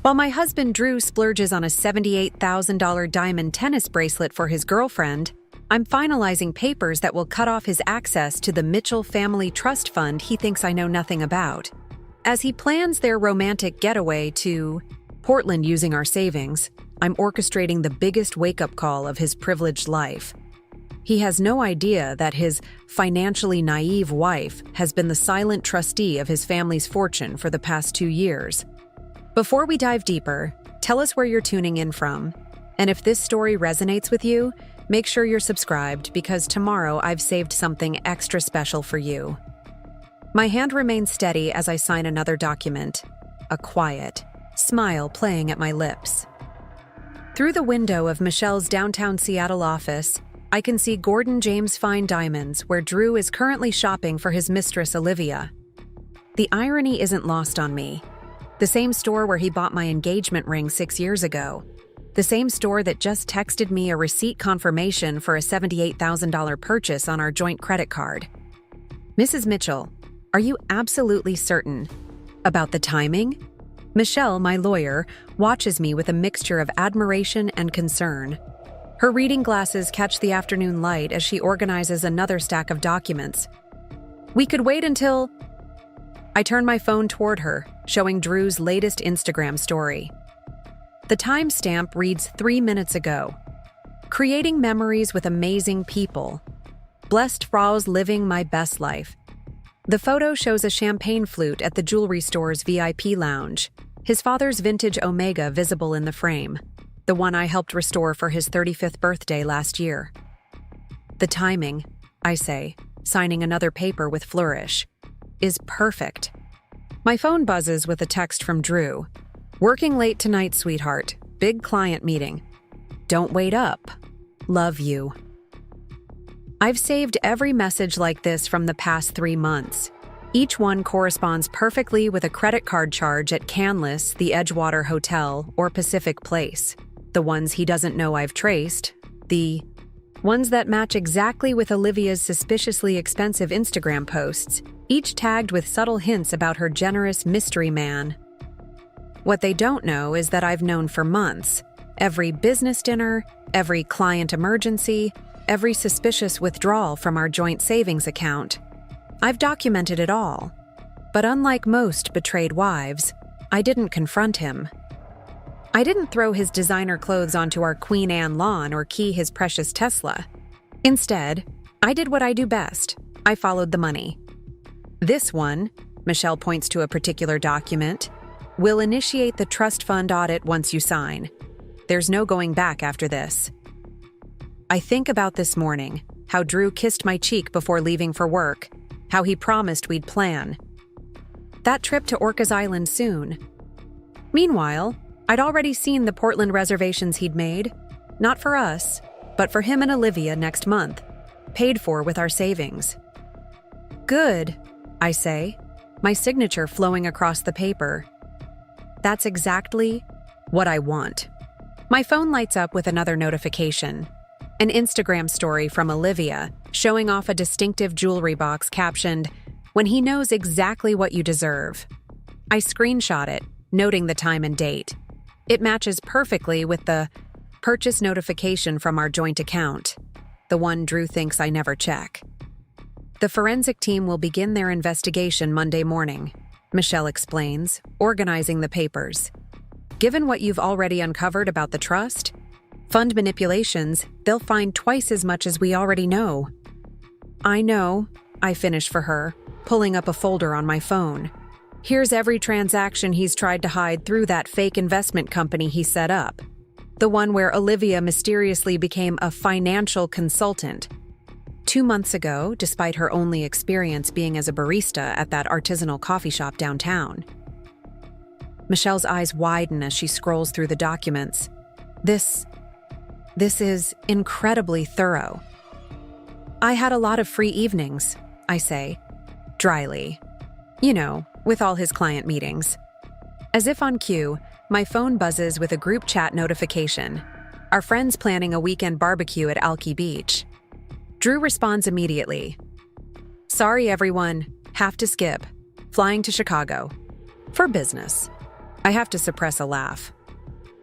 While my husband Drew splurges on a $78,000 diamond tennis bracelet for his girlfriend, I'm finalizing papers that will cut off his access to the Mitchell Family Trust Fund he thinks I know nothing about. As he plans their romantic getaway to Portland using our savings, I'm orchestrating the biggest wake-up call of his privileged life. He has no idea that his financially naive wife has been the silent trustee of his family's fortune for the past 2 years. Before we dive deeper, tell us where you're tuning in from. And if this story resonates with you, make sure you're subscribed because tomorrow I've saved something extra special for you. My hand remains steady as I sign another document, a quiet smile playing at my lips. Through the window of Michelle's downtown Seattle office, I can see Gordon James Fine Diamonds, where Drew is currently shopping for his mistress, Olivia. The irony isn't lost on me. The same store where he bought my engagement ring 6 years ago. The same store that just texted me a receipt confirmation for a $78,000 purchase on our joint credit card. Mrs. Mitchell, are you absolutely certain about the timing? Michelle, my lawyer, watches me with a mixture of admiration and concern. Her reading glasses catch the afternoon light as she organizes another stack of documents. We could wait until... I turn my phone toward her, showing Drew's latest Instagram story. The timestamp reads 3 minutes ago. Creating memories with amazing people. Blessed Frau's living my best life. The photo shows a champagne flute at the jewelry store's VIP lounge, his father's vintage Omega visible in the frame, the one I helped restore for his 35th birthday last year. The timing, I say, signing another paper with flourish, is perfect. My phone buzzes with a text from Drew. Working late tonight, sweetheart. Big client meeting. Don't wait up. Love you. I've saved every message like this from the past 3 months. Each one corresponds perfectly with a credit card charge at Canlis, the Edgewater Hotel, or Pacific Place. The ones he doesn't know I've traced. The ones that match exactly with Olivia's suspiciously expensive Instagram posts, each tagged with subtle hints about her generous mystery man. What they don't know is that I've known for months. Every business dinner, every client emergency, every suspicious withdrawal from our joint savings account. I've documented it all. But unlike most betrayed wives, I didn't confront him. I didn't throw his designer clothes onto our Queen Anne lawn or key his precious Tesla. Instead, I did what I do best. I followed the money. This one, Michelle points to a particular document, will initiate the trust fund audit once you sign. There's no going back after this. I think about this morning, how Drew kissed my cheek before leaving for work, how he promised we'd plan. That trip to Orcas Island soon. Meanwhile, I'd already seen the Portland reservations he'd made, not for us, but for him and Olivia next month, paid for with our savings. Good, I say, my signature flowing across the paper. That's exactly what I want. My phone lights up with another notification. An Instagram story from Olivia showing off a distinctive jewelry box captioned, "When he knows exactly what you deserve." I screenshot it, noting the time and date. It matches perfectly with the purchase notification from our joint account, the one Drew thinks I never check. The forensic team will begin their investigation Monday morning, Michelle explains, organizing the papers. Given what you've already uncovered about the trust, fund manipulations, they'll find twice as much as we already know. I know, I finish for her, pulling up a folder on my phone. Here's every transaction he's tried to hide through that fake investment company he set up. The one where Olivia mysteriously became a financial consultant. 2 months ago, despite her only experience being as a barista at that artisanal coffee shop downtown. Michelle's eyes widen as she scrolls through the documents. This is incredibly thorough. I had a lot of free evenings, I say, dryly. You know, with all his client meetings. As if on cue, my phone buzzes with a group chat notification. Our friends planning a weekend barbecue at Alki Beach. Drew responds immediately. Sorry everyone, have to skip. Flying to Chicago. For business. I have to suppress a laugh.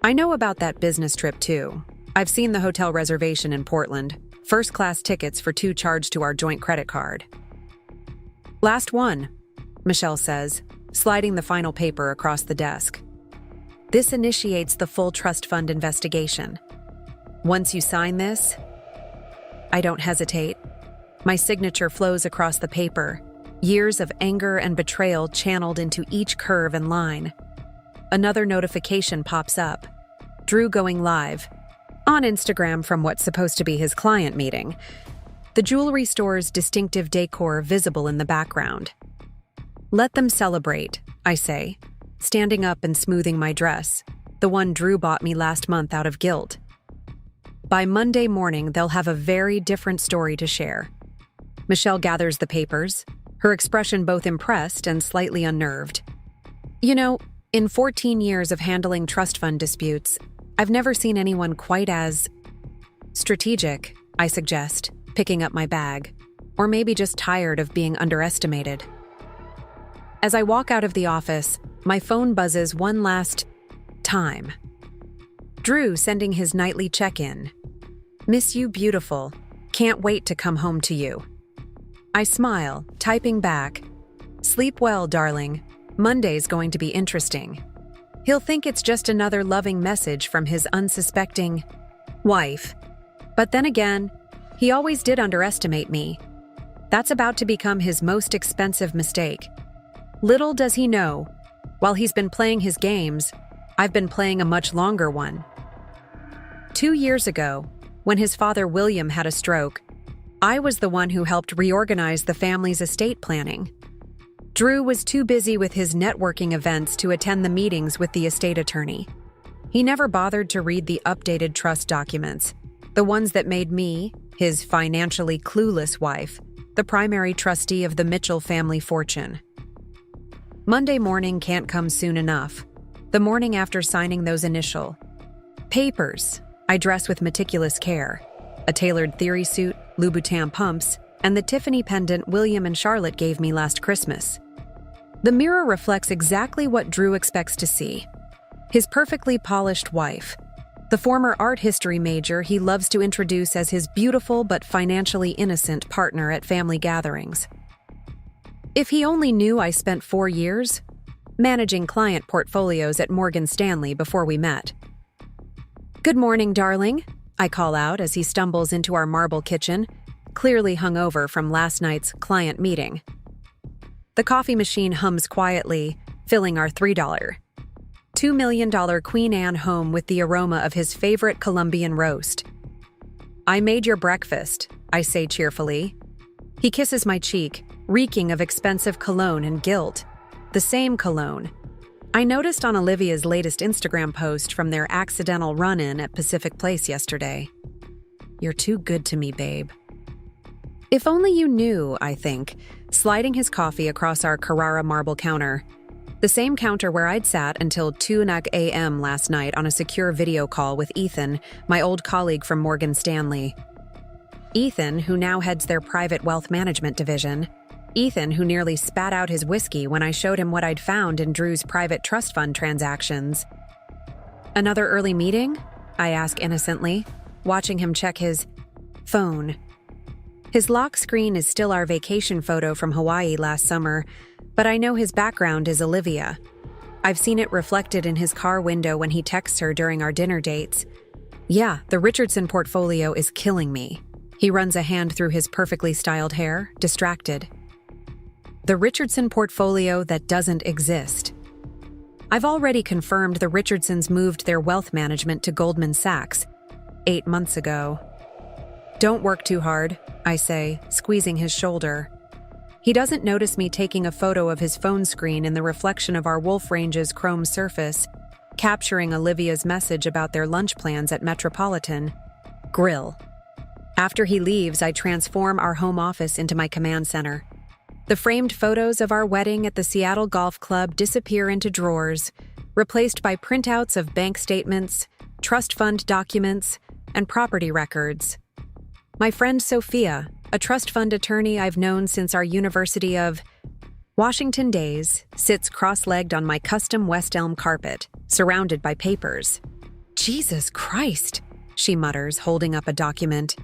I know about that business trip too. I've seen the hotel reservation in Portland. First-class tickets for 2 charged to our joint credit card. Last one, Michelle says, sliding the final paper across the desk. This initiates the full trust fund investigation. Once you sign this, I don't hesitate. My signature flows across the paper, years of anger and betrayal channeled into each curve and line. Another notification pops up. Drew going live. On Instagram from what's supposed to be his client meeting. The jewelry store's distinctive decor visible in the background. Let them celebrate, I say, standing up and smoothing my dress, the one Drew bought me last month out of guilt. By Monday morning, they'll have a very different story to share. Michelle gathers the papers, her expression both impressed and slightly unnerved. You know, in 14 years of handling trust fund disputes, I've never seen anyone quite as strategic, I suggest, picking up my bag, or maybe just tired of being underestimated. As I walk out of the office, my phone buzzes one last time. Drew sending his nightly check-in. Miss you, beautiful. Can't wait to come home to you. I smile, typing back. Sleep well, darling. Monday's going to be interesting. He'll think it's just another loving message from his unsuspecting wife. But then again, he always did underestimate me. That's about to become his most expensive mistake. Little does he know, while he's been playing his games, I've been playing a much longer one. 2 years ago, when his father William had a stroke, I was the one who helped reorganize the family's estate planning. Drew was too busy with his networking events to attend the meetings with the estate attorney. He never bothered to read the updated trust documents, the ones that made me, his financially clueless wife, the primary trustee of the Mitchell family fortune. Monday morning can't come soon enough. The morning after signing those initial papers, I dress with meticulous care. A tailored theory suit, Louboutin pumps, and the Tiffany pendant William and Charlotte gave me last Christmas. The mirror reflects exactly what Drew expects to see. His perfectly polished wife, the former art history major he loves to introduce as his beautiful but financially innocent partner at family gatherings. If he only knew I spent 4 years managing client portfolios at Morgan Stanley before we met. Good morning, darling, I call out as he stumbles into our marble kitchen, clearly hungover from last night's client meeting. The coffee machine hums quietly, filling our $3 $2 million Queen Anne home with the aroma of his favorite Colombian roast. I made your breakfast, I say cheerfully. He kisses my cheek, reeking of expensive cologne and guilt. The same cologne I noticed on Olivia's latest Instagram post from their accidental run-in at Pacific Place yesterday. You're too good to me, babe. If only you knew, I think, sliding his coffee across our Carrara marble counter. The same counter where I'd sat until 2 a.m. last night on a secure video call with Ethan, my old colleague from Morgan Stanley. Ethan, who now heads their private wealth management division. Ethan, who nearly spat out his whiskey when I showed him what I'd found in Drew's private trust fund transactions. Another early meeting? I ask innocently, watching him check his phone. His lock screen is still our vacation photo from Hawaii last summer, but I know his background is Olivia. I've seen it reflected in his car window when he texts her during our dinner dates. Yeah, the Richardson portfolio is killing me. He runs a hand through his perfectly styled hair, distracted. The Richardson portfolio that doesn't exist. I've already confirmed the Richardsons moved their wealth management to Goldman Sachs 8 months ago. Don't work too hard, I say, squeezing his shoulder. He doesn't notice me taking a photo of his phone screen in the reflection of our Wolf Range's chrome surface, capturing Olivia's message about their lunch plans at Metropolitan Grill. After he leaves, I transform our home office into my command center. The framed photos of our wedding at the Seattle Golf Club disappear into drawers, replaced by printouts of bank statements, trust fund documents, and property records. My friend Sophia, a trust fund attorney I've known since our University of Washington Days sits cross-legged on my custom West Elm carpet, surrounded by papers. Jesus Christ, she mutters, holding up a document.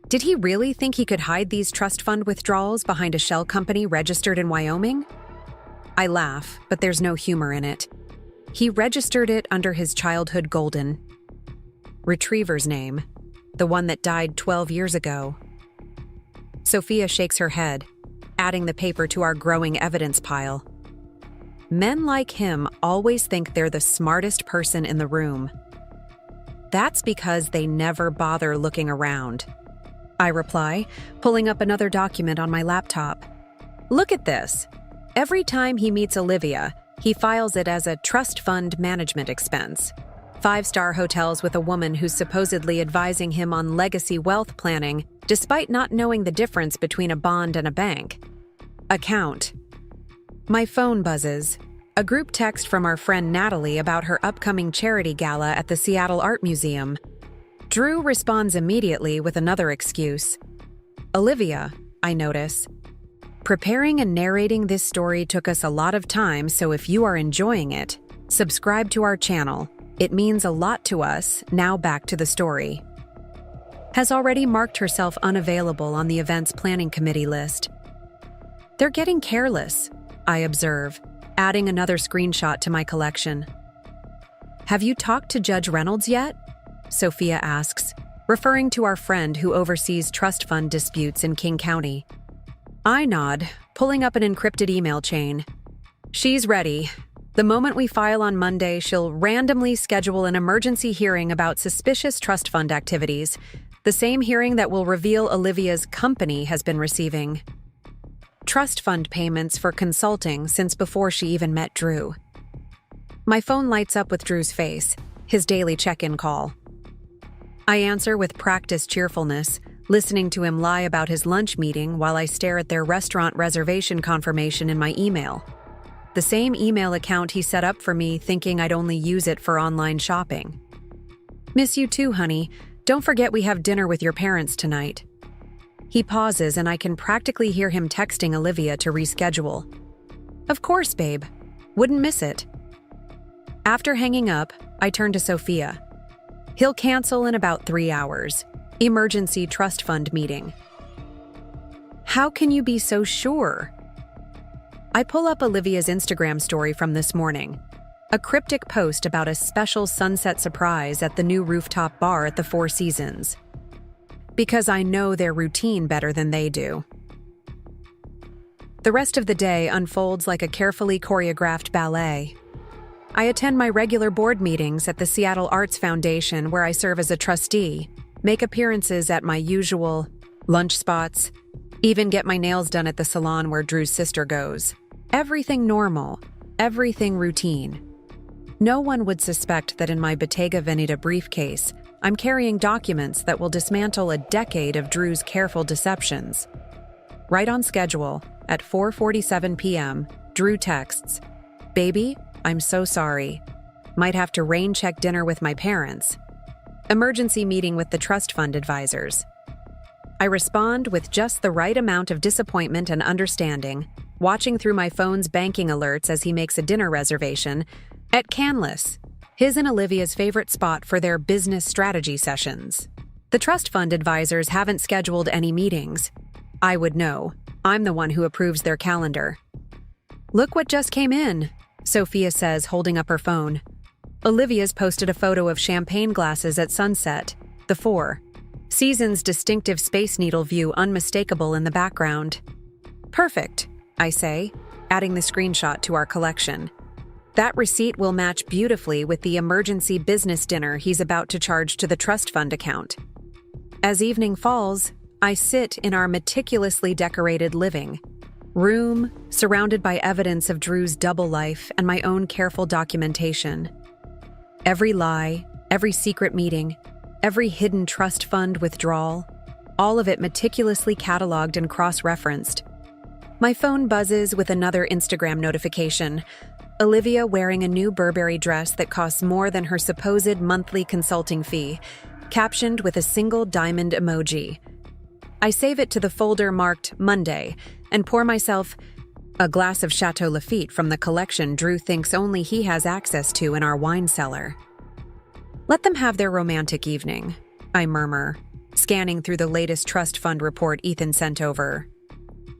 Did he really think he could hide these trust fund withdrawals behind a shell company registered in Wyoming? I laugh, but there's no humor in it. He registered it under his childhood golden retriever's name, the one that died 12 years ago. Sophia shakes her head, adding the paper to our growing evidence pile. Men like him always think they're the smartest person in the room. That's because they never bother looking around, I reply, pulling up another document on my laptop. Look at this. Every time he meets Olivia, he files it as a trust fund management expense. 5-star hotels with a woman who's supposedly advising him on legacy wealth planning, despite not knowing the difference between a bond and a bank. Account. My phone buzzes. A group text from our friend Natalie about her upcoming charity gala at the Seattle Art Museum. Drew responds immediately with another excuse. Olivia, I notice. Preparing and narrating this story took us a lot of time, so if you are enjoying it, subscribe to our channel. It means a lot to us. Now back to the story. Has already marked herself unavailable on the events planning committee list. They're getting careless, I observe, adding another screenshot to my collection. Have you talked to Judge Reynolds yet? Sophia asks, referring to our friend who oversees trust fund disputes in King County. I nod, pulling up an encrypted email chain. She's ready. The moment we file on Monday, she'll randomly schedule an emergency hearing about suspicious trust fund activities, the same hearing that will reveal Olivia's company has been receiving trust fund payments for consulting since before she even met Drew. My phone lights up with Drew's face, his daily check-in call. I answer with practiced cheerfulness, listening to him lie about his lunch meeting while I stare at their restaurant reservation confirmation in my email. The same email account he set up for me, thinking I'd only use it for online shopping. Miss you too, honey. Don't forget we have dinner with your parents tonight. He pauses and I can practically hear him texting Olivia to reschedule. Of course, babe. Wouldn't miss it. After hanging up, I turn to Sophia. He'll cancel in about 3 hours. Emergency trust fund meeting. How can you be so sure? I pull up Olivia's Instagram story from this morning. A cryptic post about a special sunset surprise at the new rooftop bar at the Four Seasons. Because I know their routine better than they do. The rest of the day unfolds like a carefully choreographed ballet. I attend my regular board meetings at the Seattle Arts Foundation, where I serve as a trustee, make appearances at my usual lunch spots, even get my nails done at the salon where Drew's sister goes. Everything normal, everything routine. No one would suspect that in my Bottega Veneta briefcase, I'm carrying documents that will dismantle a decade of Drew's careful deceptions. Right on schedule, at 4:47 p.m., Drew texts, "Baby, I'm so sorry. Might have to rain check dinner with my parents. Emergency meeting with the trust fund advisors." I respond with just the right amount of disappointment and understanding, watching through my phone's banking alerts as he makes a dinner reservation at Canlis, his and Olivia's favorite spot for their business strategy sessions. The trust fund advisors haven't scheduled any meetings. I would know. I'm the one who approves their calendar. Look what just came in, Sophia says, holding up her phone. Olivia's posted a photo of champagne glasses at sunset, the Four Seasons' distinctive Space Needle view unmistakable in the background. Perfect, I say, adding the screenshot to our collection. That receipt will match beautifully with the emergency business dinner he's about to charge to the trust fund account. As evening falls, I sit in our meticulously decorated living room, surrounded by evidence of Drew's double life and my own careful documentation. Every lie, every secret meeting, every hidden trust fund withdrawal, all of it meticulously cataloged and cross-referenced. My phone buzzes with another Instagram notification. Olivia wearing a new Burberry dress that costs more than her supposed monthly consulting fee, captioned with a single diamond emoji. I save it to the folder marked Monday and pour myself A glass of Chateau Lafite from the collection Drew thinks only he has access to in our wine cellar. Let them have their romantic evening, I murmur, scanning through the latest trust fund report Ethan sent over.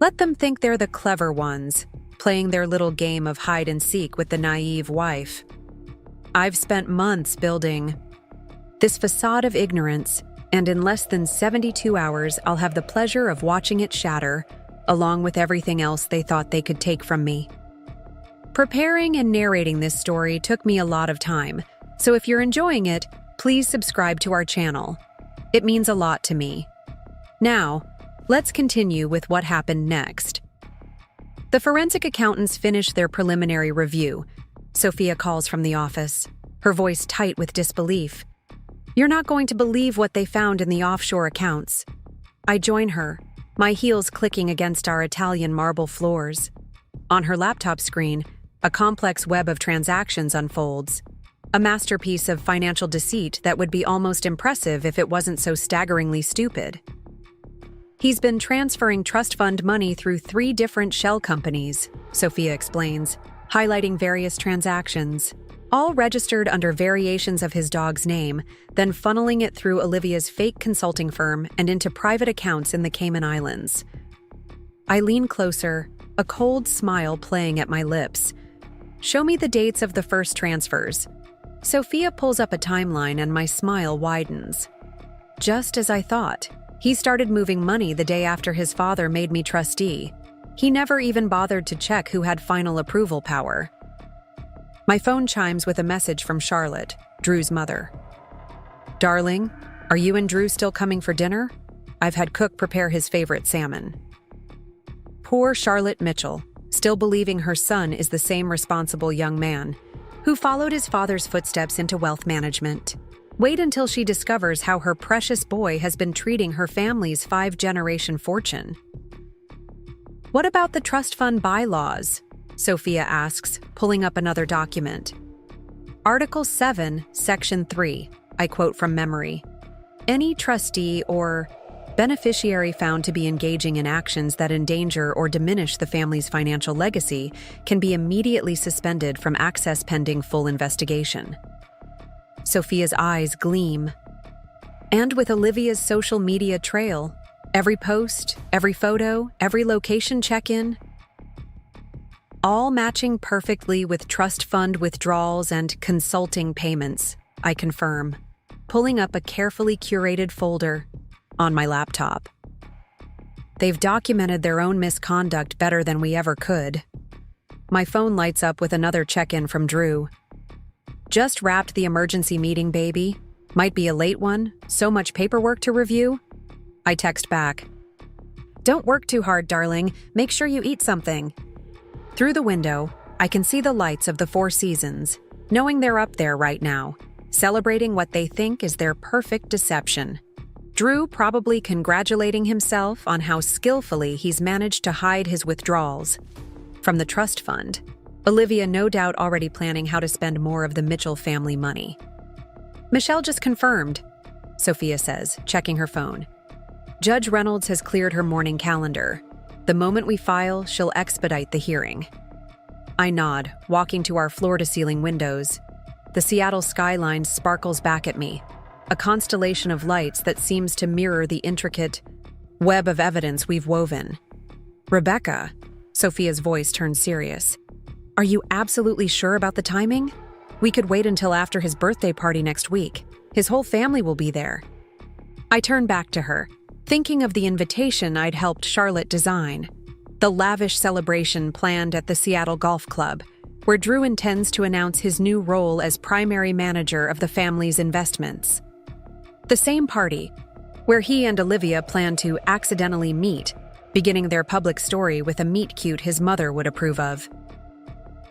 Let them think they're the clever ones, playing their little game of hide and seek with the naive wife. I've spent months building this facade of ignorance, and in less than 72 hours, I'll have the pleasure of watching it shatter, along with everything else they thought they could take from me. Preparing and narrating this story took me a lot of time, so if you're enjoying it, please subscribe to our channel. It means a lot to me. Now, let's continue with what happened next. The forensic accountants finish their preliminary review. Sophia calls from the office, her voice tight with disbelief. You're not going to believe what they found in the offshore accounts. I join her, my heels clicking against our Italian marble floors. On her laptop screen, a complex web of transactions unfolds. A masterpiece of financial deceit that would be almost impressive if it wasn't so staggeringly stupid. He's been transferring trust fund money through 3 different shell companies, Sophia explains, highlighting various transactions, all registered under variations of his dog's name, then funneling it through Olivia's fake consulting firm and into private accounts in the Cayman Islands. I lean closer, a cold smile playing at my lips. Show me the dates of the first transfers. Sophia pulls up a timeline and my smile widens. Just as I thought, he started moving money the day after his father made me trustee. He never even bothered to check who had final approval power. My phone chimes with a message from Charlotte, Drew's mother. Darling, are you and Drew still coming for dinner? I've had Cook prepare his favorite salmon. Poor Charlotte Mitchell, still believing her son is the same responsible young man, who followed his father's footsteps into wealth management. Wait until she discovers how her precious boy has been treating her family's 5-generation fortune. What about the trust fund bylaws? Sophia asks, pulling up another document. Article 7, Section 3, I quote from memory. Any trustee or beneficiary found to be engaging in actions that endanger or diminish the family's financial legacy can be immediately suspended from access pending full investigation. Sophia's eyes gleam. And with Olivia's social media trail, every post, every photo, every location check-in, all matching perfectly with trust fund withdrawals and consulting payments, I confirm, pulling up a carefully curated folder on my laptop. They've documented their own misconduct better than we ever could. My phone lights up with another check-in from Drew. Just wrapped the emergency meeting, baby. Might be a late one, so much paperwork to review. I text back. Don't work too hard, darling. Make sure you eat something. Through the window, I can see the lights of the Four Seasons, knowing they're up there right now, celebrating what they think is their perfect deception. Drew probably congratulating himself on how skillfully he's managed to hide his withdrawals from the trust fund. Olivia no doubt already planning how to spend more of the Mitchell family money. Michelle just confirmed, Sophia says, checking her phone. Judge Reynolds has cleared her morning calendar. The moment we file, she'll expedite the hearing. I nod, walking to our floor-to-ceiling windows. The Seattle skyline sparkles back at me, a constellation of lights that seems to mirror the intricate web of evidence we've woven. Rebecca, Sophia's voice turned serious. Are you absolutely sure about the timing? We could wait until after his birthday party next week. His whole family will be there. I turn back to her, thinking of the invitation I'd helped Charlotte design. The lavish celebration planned at the Seattle Golf Club, where Drew intends to announce his new role as primary manager of the family's investments. The same party, where he and Olivia plan to accidentally meet, beginning their public story with a meet-cute his mother would approve of.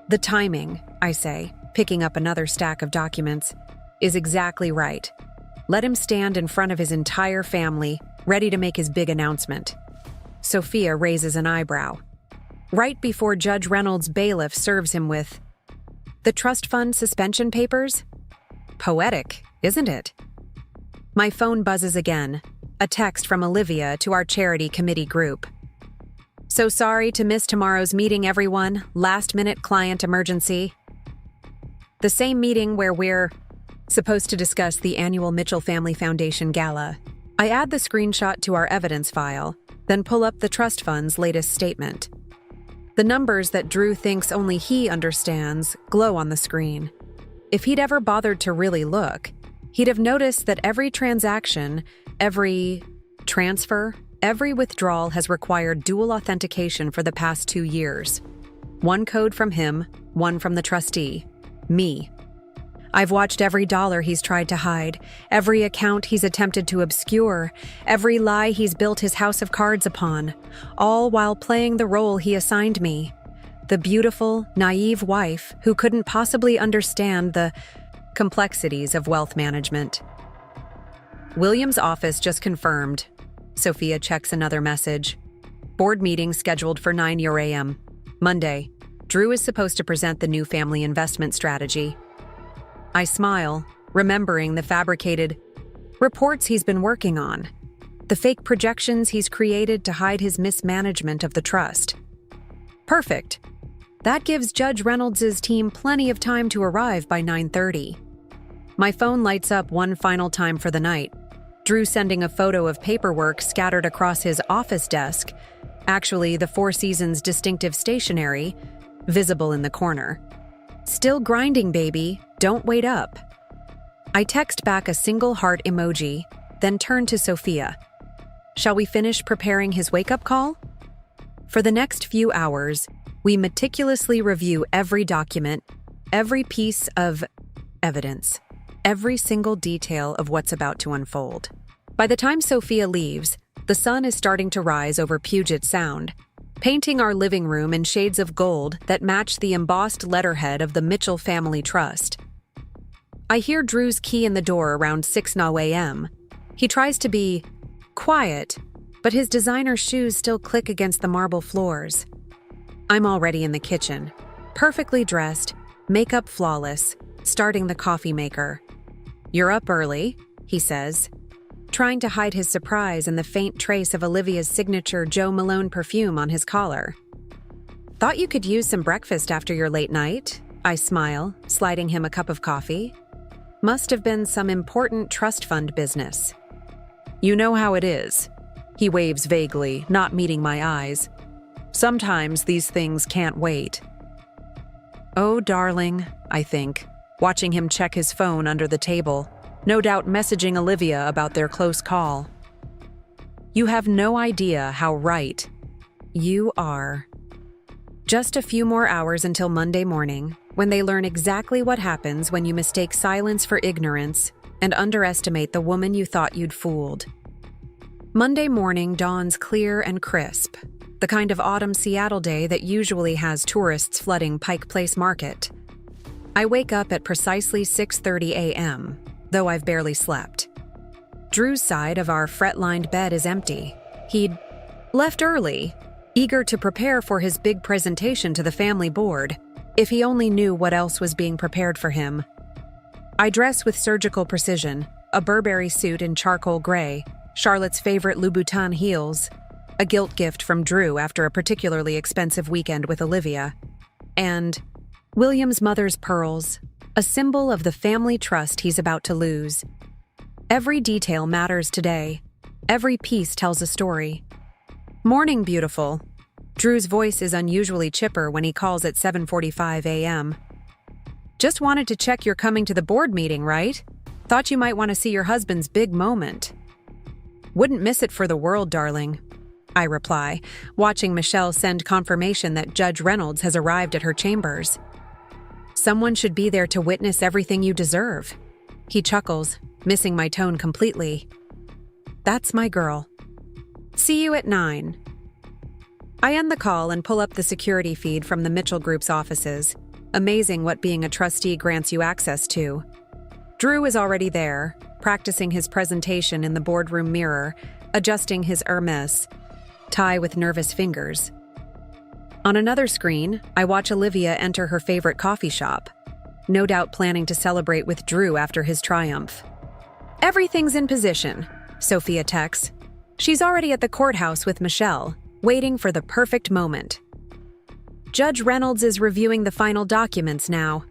The timing, I say, picking up another stack of documents, is exactly right. Let him stand in front of his entire family, ready to make his big announcement. Sophia raises an eyebrow. Right before Judge Reynolds' bailiff serves him with the trust fund suspension papers? Poetic, isn't it? My phone buzzes again, a text from Olivia to our charity committee group. So sorry to miss tomorrow's meeting, everyone. Last-minute client emergency. The same meeting where we're supposed to discuss the annual Mitchell Family Foundation Gala. I add the screenshot to our evidence file, then pull up the trust fund's latest statement. The numbers that Drew thinks only he understands glow on the screen. If he'd ever bothered to really look, he'd have noticed that every transaction, every transfer, every withdrawal has required dual authentication for the past 2 years. One code from him, one from the trustee. Me. I've watched every dollar he's tried to hide, every account he's attempted to obscure, every lie he's built his house of cards upon, all while playing the role he assigned me. The beautiful, naive wife who couldn't possibly understand the complexities of wealth management. William's office just confirmed. Sophia checks another message. Board meeting scheduled for 9 a.m. Monday. Drew is supposed to present the new family investment strategy. I smile, remembering the fabricated reports he's been working on, the fake projections he's created to hide his mismanagement of the trust. Perfect. That gives Judge Reynolds' team plenty of time to arrive by 9:30. My phone lights up one final time for the night. Drew sending a photo of paperwork scattered across his office desk, actually the Four Seasons distinctive stationery, visible in the corner. Still grinding, baby. Don't wait up. I text back a single heart emoji, then turn to Sophia. Shall we finish preparing his wake-up call? For the next few hours, we meticulously review every document, every piece of evidence, every single detail of what's about to unfold. By the time Sophia leaves, the sun is starting to rise over Puget Sound, painting our living room in shades of gold that match the embossed letterhead of the Mitchell Family Trust. I hear Drew's key in the door around 6 a.m. He tries to be quiet, but his designer shoes still click against the marble floors. I'm already in the kitchen, perfectly dressed, makeup flawless, starting the coffee maker. "You're up early," he says, trying to hide his surprise in the faint trace of Olivia's signature Joe Malone perfume on his collar. "Thought you could use some breakfast after your late night," I smile, sliding him a cup of coffee. Must have been some important trust fund business. "You know how it is." He waves vaguely, not meeting my eyes. "Sometimes these things can't wait." "Oh, darling," I think, watching him check his phone under the table, no doubt messaging Olivia about their close call. "You have no idea how right you are." Just a few more hours until Monday morning, when they learn exactly what happens when you mistake silence for ignorance and underestimate the woman you thought you'd fooled. Monday morning dawns clear and crisp, the kind of autumn Seattle day that usually has tourists flooding Pike Place Market. I wake up at precisely 6:30 a.m., though I've barely slept. Drew's side of our fret-lined bed is empty. He'd left early, eager to prepare for his big presentation to the family board, if he only knew what else was being prepared for him. I dress with surgical precision, a Burberry suit in charcoal gray, Charlotte's favorite Louboutin heels, a guilt gift from Drew after a particularly expensive weekend with Olivia, and William's mother's pearls, a symbol of the family trust he's about to lose. Every detail matters today. Every piece tells a story. "Morning, beautiful." Drew's voice is unusually chipper when he calls at 7:45 a.m. "Just wanted to check you're coming to the board meeting, right? Thought you might want to see your husband's big moment." "Wouldn't miss it for the world, darling," I reply, watching Michelle send confirmation that Judge Reynolds has arrived at her chambers. "Someone should be there to witness everything you deserve." He chuckles, missing my tone completely. "That's my girl. See you at 9. I end the call and pull up the security feed from the Mitchell Group's offices. Amazing what being a trustee grants you access to. Drew is already there, practicing his presentation in the boardroom mirror, adjusting his Hermes tie with nervous fingers. On another screen, I watch Olivia enter her favorite coffee shop, no doubt planning to celebrate with Drew after his triumph. "Everything's in position," Sophia texts. She's already at the courthouse with Michelle, waiting for the perfect moment. Judge Reynolds is reviewing the final documents now.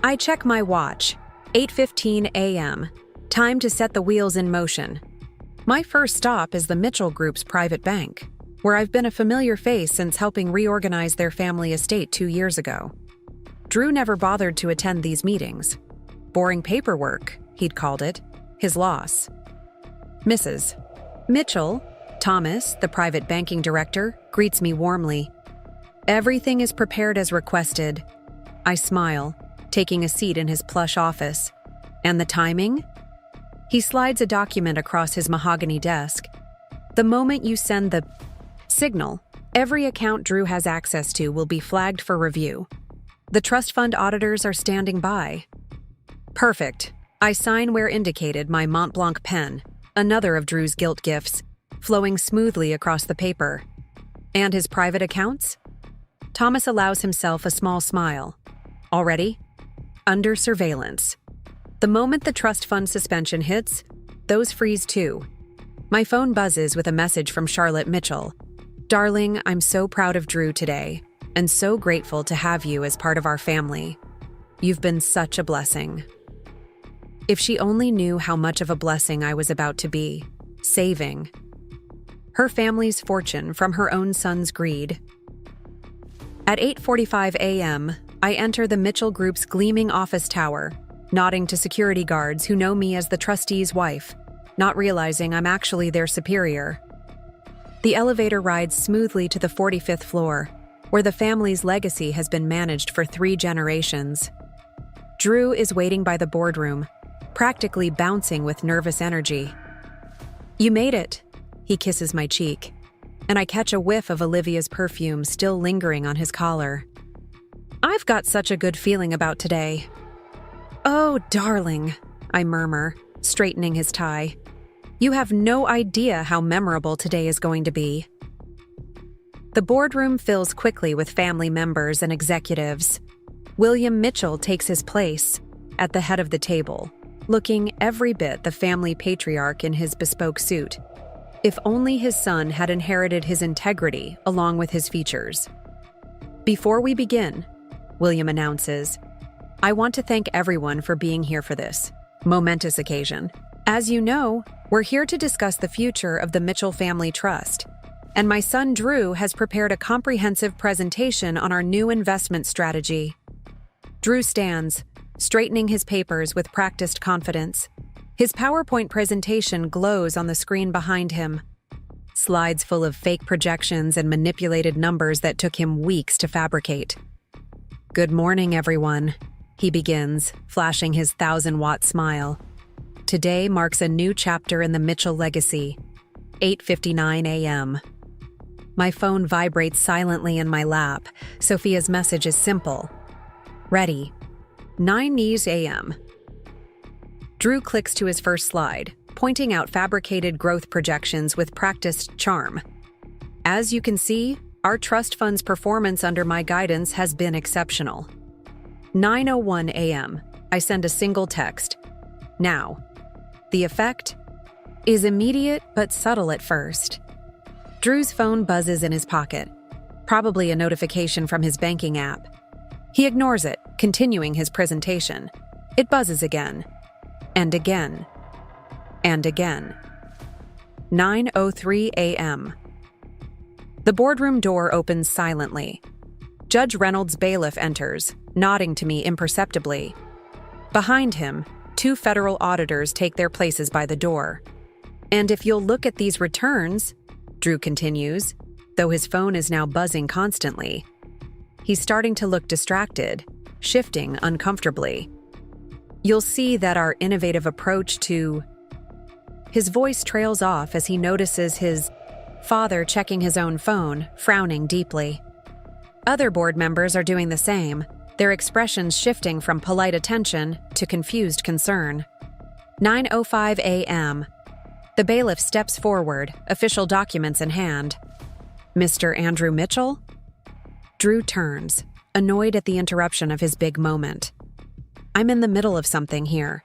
I check my watch. 8:15 a.m. Time to set the wheels in motion. My first stop is the Mitchell Group's private bank, where I've been a familiar face since helping reorganize their family estate 2 years ago. Drew never bothered to attend these meetings. Boring paperwork, he'd called it. His loss. Mrs. Mitchell, Thomas, the private banking director, greets me warmly. Everything is prepared as requested. I smile, taking a seat in his plush office. And the timing? He slides a document across his mahogany desk. The moment you send the signal, every account Drew has access to will be flagged for review. The trust fund auditors are standing by. Perfect. I sign where indicated, my Mont Blanc pen, another of Drew's guilt gifts, flowing smoothly across the paper. And his private accounts? Thomas allows himself a small smile. Already? Under surveillance. The moment the trust fund suspension hits, those freeze too. My phone buzzes with a message from Charlotte Mitchell. Darling, I'm so proud of Drew today, and so grateful to have you as part of our family. You've been such a blessing. If she only knew how much of a blessing I was about to be, saving her family's fortune from her own son's greed. At 8:45 a.m., I enter the Mitchell Group's gleaming office tower, nodding to security guards who know me as the trustee's wife, not realizing I'm actually their superior. The elevator rides smoothly to the 45th floor, where the family's legacy has been managed for 3 generations. Drew is waiting by the boardroom, practically bouncing with nervous energy. You made it, he kisses my cheek, and I catch a whiff of Olivia's perfume still lingering on his collar. I've got such a good feeling about today. Oh, darling, I murmur, straightening his tie. You have no idea how memorable today is going to be. The boardroom fills quickly with family members and executives. William Mitchell takes his place at the head of the table, looking every bit the family patriarch in his bespoke suit. If only his son had inherited his integrity along with his features. Before we begin, William announces, I want to thank everyone for being here for this momentous occasion. As you know, we're here to discuss the future of the Mitchell Family Trust, and my son Drew has prepared a comprehensive presentation on our new investment strategy. Drew stands, straightening his papers with practiced confidence. His PowerPoint presentation glows on the screen behind him. Slides full of fake projections and manipulated numbers that took him weeks to fabricate. Good morning, everyone, he begins, flashing his 1,000-watt smile. Today marks a new chapter in the Mitchell legacy. 8:59 a.m. My phone vibrates silently in my lap. Sophia's message is simple. Ready. 9 a.m. Drew clicks to his first slide, pointing out fabricated growth projections with practiced charm. As you can see, our trust fund's performance under my guidance has been exceptional. 9:01 a.m. I send a single text. Now. The effect is immediate but subtle at first. Drew's phone buzzes in his pocket, probably a notification from his banking app. He ignores it, continuing his presentation. It buzzes again, and again, and again. 9:03 a.m. The boardroom door opens silently. Judge Reynolds' bailiff enters, nodding to me imperceptibly. Behind him, 2 federal auditors take their places by the door. And if you'll look at these returns, Drew continues, though his phone is now buzzing constantly. He's starting to look distracted, shifting uncomfortably. You'll see that our innovative approach to... His voice trails off as he notices his father checking his own phone, frowning deeply. Other board members are doing the same, their expressions shifting from polite attention to confused concern. 9:05 a.m. The bailiff steps forward, official documents in hand. Mr. Andrew Mitchell? Drew turns, annoyed at the interruption of his big moment. I'm in the middle of something here.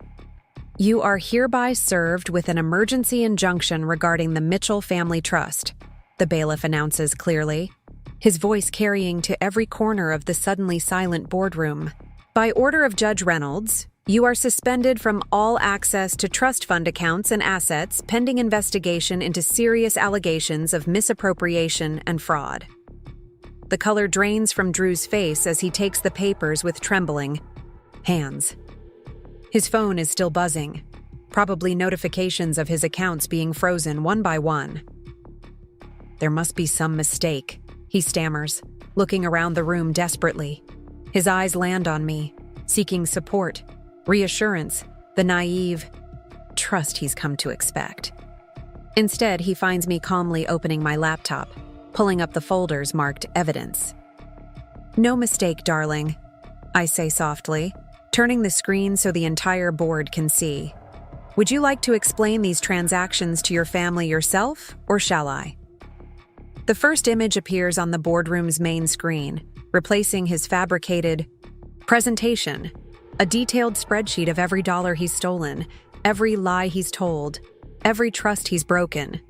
You are hereby served with an emergency injunction regarding the Mitchell Family Trust. the bailiff announces clearly, his voice carrying to every corner of the suddenly silent boardroom. By order of Judge Reynolds, you are suspended from all access to trust fund accounts and assets pending investigation into serious allegations of misappropriation and fraud. The color drains from Drew's face as he takes the papers with trembling hands. His phone is still buzzing, probably notifications of his accounts being frozen one by one. There must be some mistake, he stammers, looking around the room desperately. His eyes land on me, seeking support, reassurance, the naive trust he's come to expect. Instead, he finds me calmly opening my laptop, pulling up the folders marked evidence. No mistake, darling, I say softly, turning the screen so the entire board can see. Would you like to explain these transactions to your family yourself, or shall I? The first image appears on the boardroom's main screen, replacing his fabricated presentation, a detailed spreadsheet of every dollar he's stolen, every lie he's told, every trust he's broken.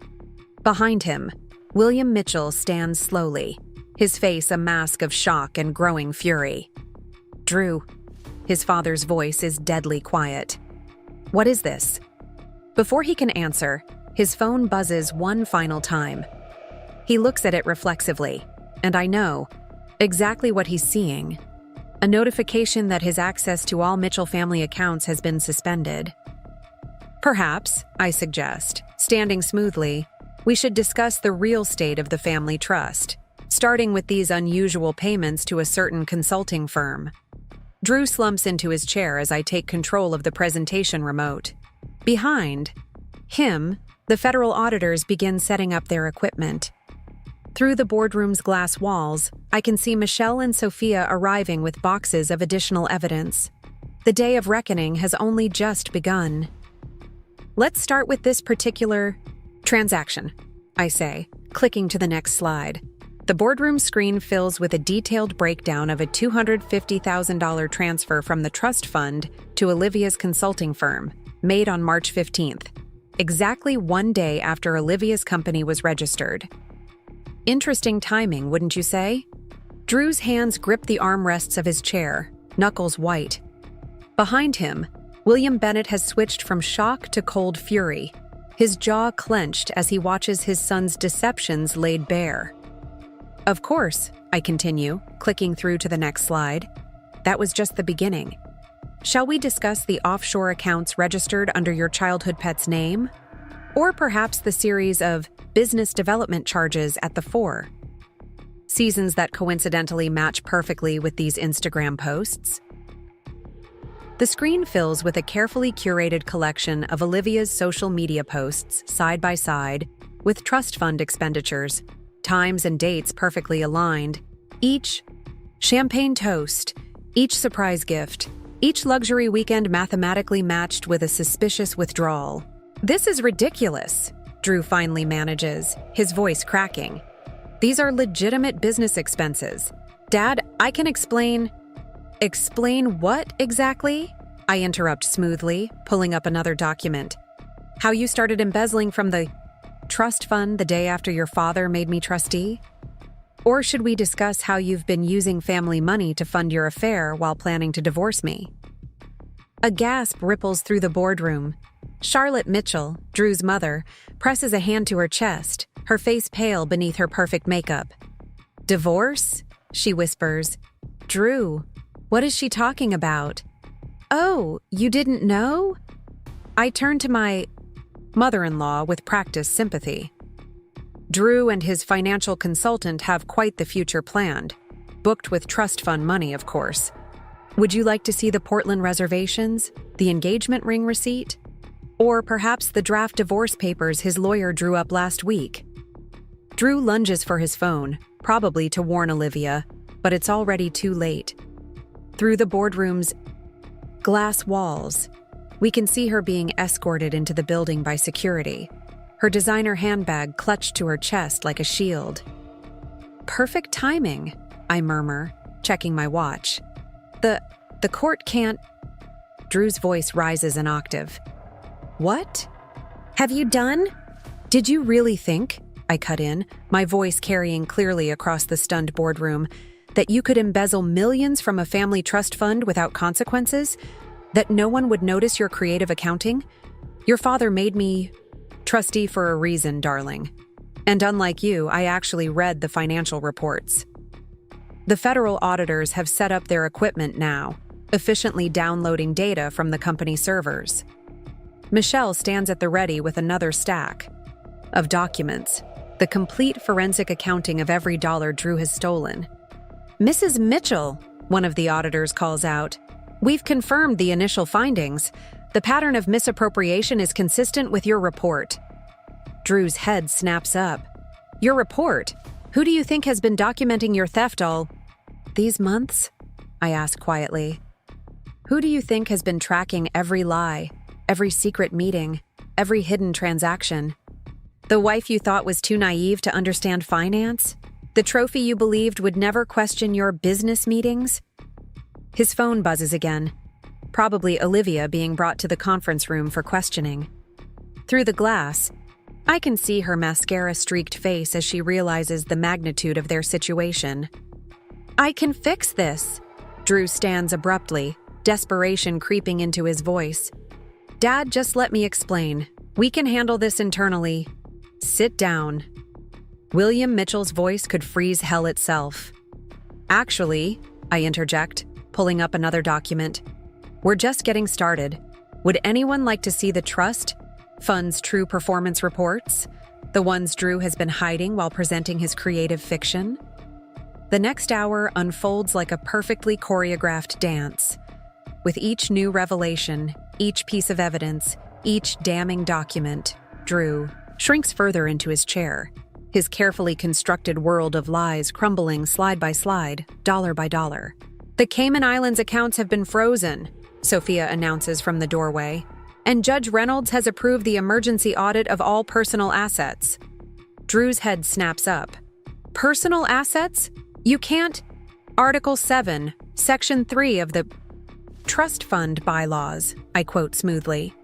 Behind him, William Mitchell stands slowly, his face a mask of shock and growing fury. Drew, his father's voice is deadly quiet. What is this? Before he can answer, his phone buzzes one final time. He looks at it reflexively, and I know exactly what he's seeing. A notification that his access to all Mitchell family accounts has been suspended. Perhaps, I suggest, standing smoothly, we should discuss the real state of the family trust, starting with these unusual payments to a certain consulting firm. Drew slumps into his chair as I take control of the presentation remote. Behind him, the federal auditors begin setting up their equipment. Through the boardroom's glass walls, I can see Michelle and Sophia arriving with boxes of additional evidence. The day of reckoning has only just begun. Let's start with this particular transaction, I say, clicking to the next slide. The boardroom screen fills with a detailed breakdown of a $250,000 transfer from the trust fund to Olivia's consulting firm, made on March 15th, exactly one day after Olivia's company was registered. Interesting timing, wouldn't you say? Drew's hands grip the armrests of his chair, knuckles white. Behind him, William Bennett has switched from shock to cold fury, his jaw clenched as he watches his son's deceptions laid bare. Of course, I continue, clicking through to the next slide. That was just the beginning. Shall we discuss the offshore accounts registered under your childhood pet's name? Or perhaps the series of business development charges at the fore? Seasons that coincidentally match perfectly with these Instagram posts. The screen fills with a carefully curated collection of Olivia's social media posts side by side with trust fund expenditures, times and dates perfectly aligned, each champagne toast, each surprise gift, each luxury weekend mathematically matched with a suspicious withdrawal. This is ridiculous, Drew finally manages, his voice cracking. These are legitimate business expenses. Dad, I can explain. Explain what exactly? I interrupt smoothly, pulling up another document. How you started embezzling from the trust fund the day after your father made me trustee? Or should we discuss how you've been using family money to fund your affair while planning to divorce me? A gasp ripples through the boardroom. Charlotte Mitchell, Drew's mother, presses a hand to her chest, her face pale beneath her perfect makeup. Divorce? She whispers. Drew, what is she talking about? Oh, you didn't know? I turn to my mother-in-law with practiced sympathy. Drew and his financial consultant have quite the future planned, booked with trust fund money, of course. Would you like to see the Portland reservations, the engagement ring receipt, or perhaps the draft divorce papers his lawyer drew up last week? Drew lunges for his phone, probably to warn Olivia, but it's already too late. Through the boardroom's glass walls, we can see her being escorted into the building by security, her designer handbag clutched to her chest like a shield. Perfect timing, I murmur, checking my watch. The court can't... Drew's voice rises an octave. What? Have you done? Did you really think I cut in, my voice carrying clearly across the stunned boardroom. That you could embezzle millions from a family trust fund without consequences? That no one would notice your creative accounting? Your father made me trustee for a reason, darling. And unlike you, I actually read the financial reports. The federal auditors have set up their equipment now, efficiently downloading data from the company servers. Michelle stands at the ready with another stack of documents, the complete forensic accounting of every dollar Drew has stolen. Mrs. Mitchell, one of the auditors calls out, we've confirmed the initial findings. The pattern of misappropriation is consistent with your report. Drew's head snaps up. Your report? Who do you think has been documenting your theft all these months? I ask quietly. Who do you think has been tracking every lie, every secret meeting, every hidden transaction? The wife you thought was too naive to understand finance? The trophy you believed would never question your business meetings? His phone buzzes again, probably Olivia being brought to the conference room for questioning. Through the glass, I can see her mascara-streaked face as she realizes the magnitude of their situation. I can fix this. Drew stands abruptly, desperation creeping into his voice. Dad, just let me explain. We can handle this internally. Sit down. William Mitchell's voice could freeze hell itself. Actually, I interject, pulling up another document. We're just getting started. Would anyone like to see the trust fund's true performance reports? The ones Drew has been hiding while presenting his creative fiction? The next hour unfolds like a perfectly choreographed dance. With each new revelation, each piece of evidence, each damning document, Drew shrinks further into his chair, his carefully constructed world of lies crumbling slide by slide, dollar by dollar. The Cayman Islands accounts have been frozen, Sophia announces from the doorway, and Judge Reynolds has approved the emergency audit of all personal assets. Drew's head snaps up. Personal assets? You can't. Article 7, Section 3 of the Trust Fund bylaws, I quote smoothly.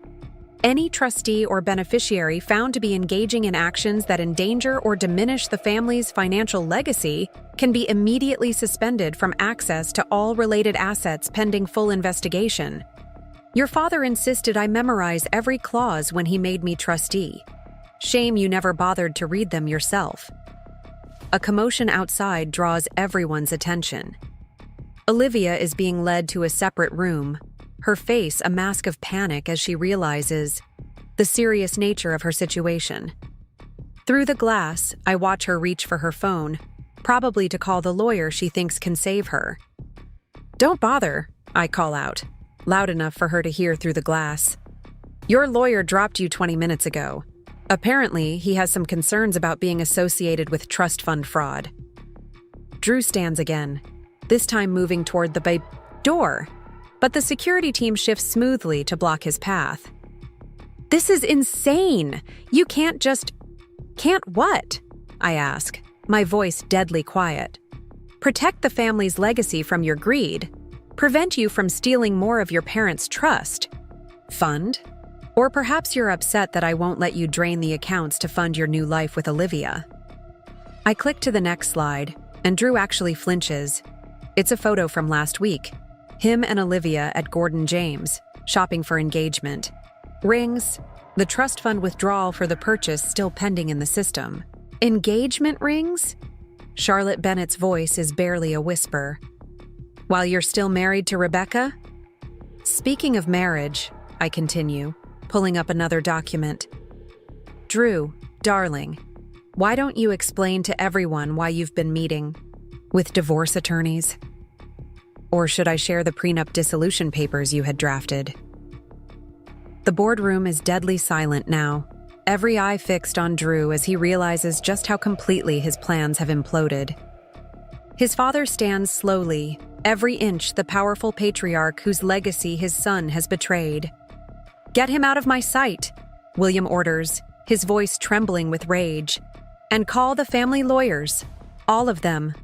Any trustee or beneficiary found to be engaging in actions that endanger or diminish the family's financial legacy can be immediately suspended from access to all related assets pending full investigation. Your father insisted I memorize every clause when he made me trustee. Shame you never bothered to read them yourself. A commotion outside draws everyone's attention. Olivia is being led to a separate room, her face a mask of panic as she realizes the serious nature of her situation. Through the glass, I watch her reach for her phone, probably to call the lawyer she thinks can save her. Don't bother, I call out, loud enough for her to hear through the glass. Your lawyer dropped you 20 minutes ago. Apparently, he has some concerns about being associated with trust fund fraud. Drew stands again, this time moving toward the door, but the security team shifts smoothly to block his path. This is insane! You can't just... Can't what? I ask, my voice deadly quiet. Protect the family's legacy from your greed. Prevent you from stealing more of your parents' trust fund? Or perhaps you're upset that I won't let you drain the accounts to fund your new life with Olivia. I click to the next slide, and Drew actually flinches. It's a photo from last week. Him and Olivia at Gordon James, shopping for engagement. Rings, the trust fund withdrawal for the purchase still pending in the system. Engagement rings? Charlotte Bennett's voice is barely a whisper. While you're still married to Rebecca? Speaking of marriage, I continue, pulling up another document. Drew, darling, why don't you explain to everyone why you've been meeting with divorce attorneys? Or should I share the prenup dissolution papers you had drafted? The boardroom is deadly silent now, every eye fixed on Drew as he realizes just how completely his plans have imploded. His father stands slowly, every inch the powerful patriarch whose legacy his son has betrayed. Get him out of my sight, William orders, his voice trembling with rage. And call the family lawyers, all of them.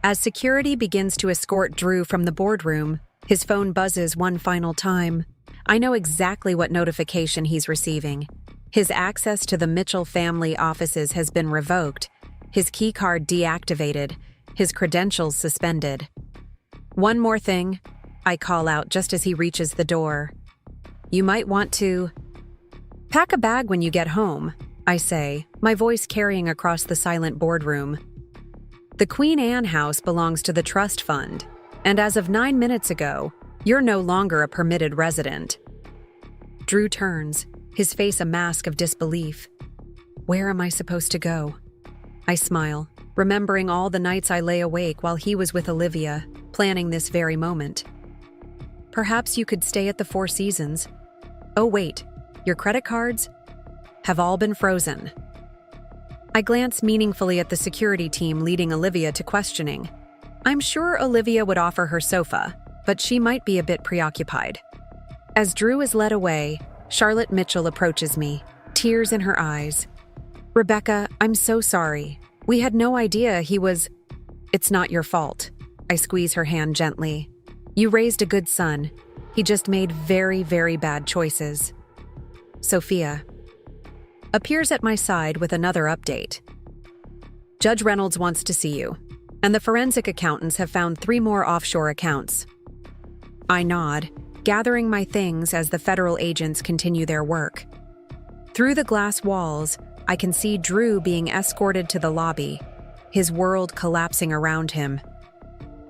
As security begins to escort Drew from the boardroom, his phone buzzes one final time. I know exactly what notification he's receiving. His access to the Mitchell family offices has been revoked, his keycard deactivated, his credentials suspended. "One more thing," I call out just as he reaches the door. "You might want to pack a bag when you get home," I say, my voice carrying across the silent boardroom. The Queen Anne house belongs to the trust fund, and as of 9 minutes ago, you're no longer a permitted resident. Drew turns, his face a mask of disbelief. "Where am I supposed to go?" I smile, remembering all the nights I lay awake while he was with Olivia, planning this very moment. "Perhaps you could stay at the Four Seasons." "Oh wait, your credit cards have all been frozen." I glance meaningfully at the security team leading Olivia to questioning. I'm sure Olivia would offer her sofa, but she might be a bit preoccupied. As Drew is led away, Charlotte Mitchell approaches me, tears in her eyes. "Rebecca, I'm so sorry. We had no idea he was—" "It's not your fault." I squeeze her hand gently. "You raised a good son. He just made very, very bad choices." Sophia appears at my side with another update. "Judge Reynolds wants to see you, and the forensic accountants have found 3 more offshore accounts." I nod, gathering my things as the federal agents continue their work. Through the glass walls, I can see Drew being escorted to the lobby, his world collapsing around him.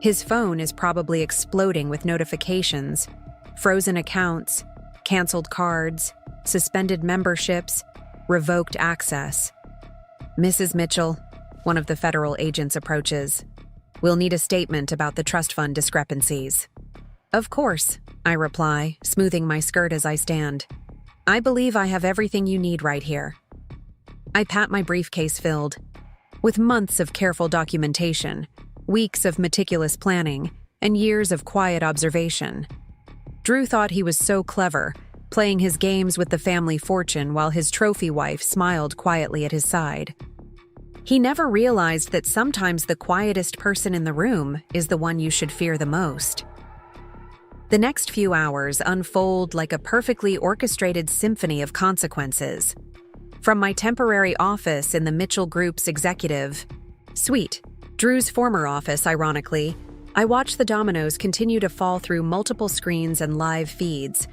His phone is probably exploding with notifications, frozen accounts, canceled cards, suspended memberships, revoked access. "Mrs. Mitchell," one of the federal agents approaches. "We'll need a statement about the trust fund discrepancies." "Of course," I reply, smoothing my skirt as I stand. "I believe I have everything you need right here." I pat my briefcase filled with months of careful documentation, weeks of meticulous planning, and years of quiet observation. Drew thought he was so clever, playing his games with the family fortune while his trophy wife smiled quietly at his side. He never realized that sometimes the quietest person in the room is the one you should fear the most. The next few hours unfold like a perfectly orchestrated symphony of consequences. From my temporary office in the Mitchell Group's executive suite, Drew's former office, ironically, I watch the dominoes continue to fall through multiple screens and live feeds.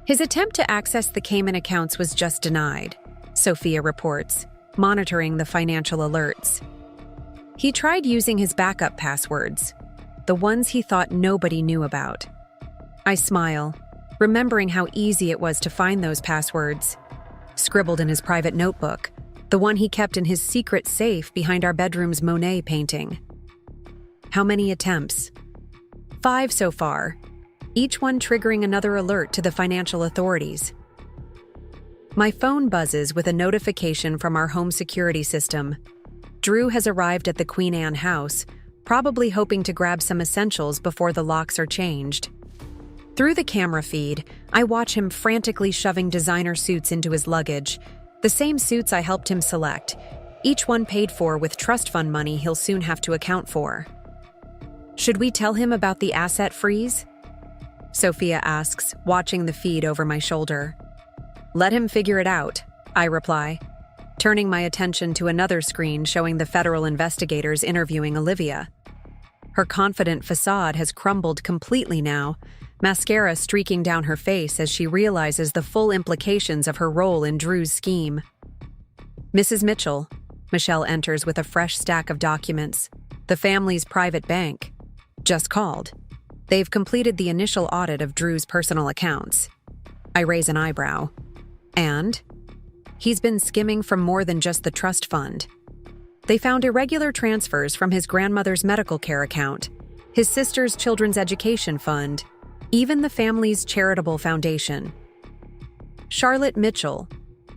His attempt to access the Cayman accounts was just denied, Sophia reports, monitoring the financial alerts. He tried using his backup passwords, the ones he thought nobody knew about. I smile, remembering how easy it was to find those passwords. Scribbled in his private notebook, the one he kept in his secret safe behind our bedroom's Monet painting. How many attempts? 5 so far, each one triggering another alert to the financial authorities. My phone buzzes with a notification from our home security system. Drew has arrived at the Queen Anne house, probably hoping to grab some essentials before the locks are changed. Through the camera feed, I watch him frantically shoving designer suits into his luggage, the same suits I helped him select, each one paid for with trust fund money he'll soon have to account for. "Should we tell him about the asset freeze?" Sophia asks, watching the feed over my shoulder. "Let him figure it out," I reply, turning my attention to another screen showing the federal investigators interviewing Olivia. Her confident facade has crumbled completely now, mascara streaking down her face as she realizes the full implications of her role in Drew's scheme. "Mrs. Mitchell," Michelle enters with a fresh stack of documents. "The family's private bank just called. They've completed the initial audit of Drew's personal accounts." I raise an eyebrow. "And?" "He's been skimming from more than just the trust fund. They found irregular transfers from his grandmother's medical care account, his sister's children's education fund, even the family's charitable foundation." Charlotte Mitchell,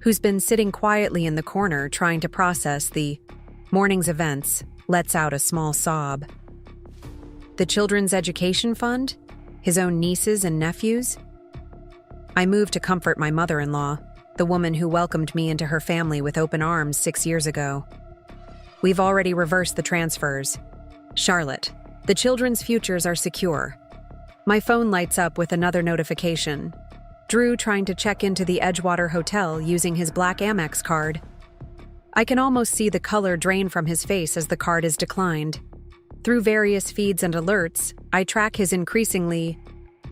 who's been sitting quietly in the corner trying to process the morning's events, lets out a small sob. "The children's education fund? His own nieces and nephews?" I move to comfort my mother-in-law, the woman who welcomed me into her family with open arms 6 years ago. "We've already reversed the transfers. Charlotte, the children's futures are secure." My phone lights up with another notification. Drew trying to check into the Edgewater Hotel using his black Amex card. I can almost see the color drain from his face as the card is declined. Through various feeds and alerts, I track his increasingly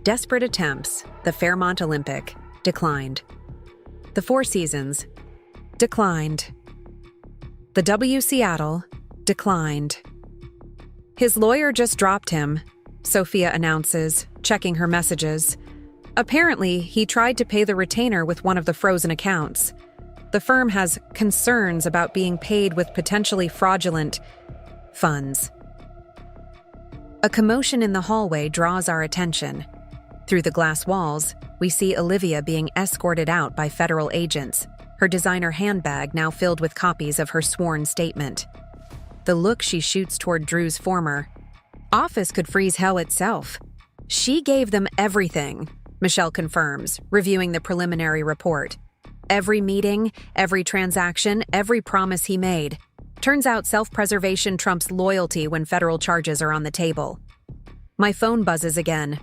desperate attempts. The Fairmont Olympic, declined. The Four Seasons, declined. The W Seattle, declined. His lawyer just dropped him, Sophia announces, checking her messages. Apparently, he tried to pay the retainer with one of the frozen accounts. The firm has concerns about being paid with potentially fraudulent funds. A commotion in the hallway draws our attention. Through the glass walls, we see Olivia being escorted out by federal agents, her designer handbag now filled with copies of her sworn statement. The look she shoots toward Drew's former office could freeze hell itself. She gave them everything, Michelle confirms, reviewing the preliminary report. Every meeting, every transaction, every promise he made. Turns out self-preservation trumps loyalty when federal charges are on the table. My phone buzzes again.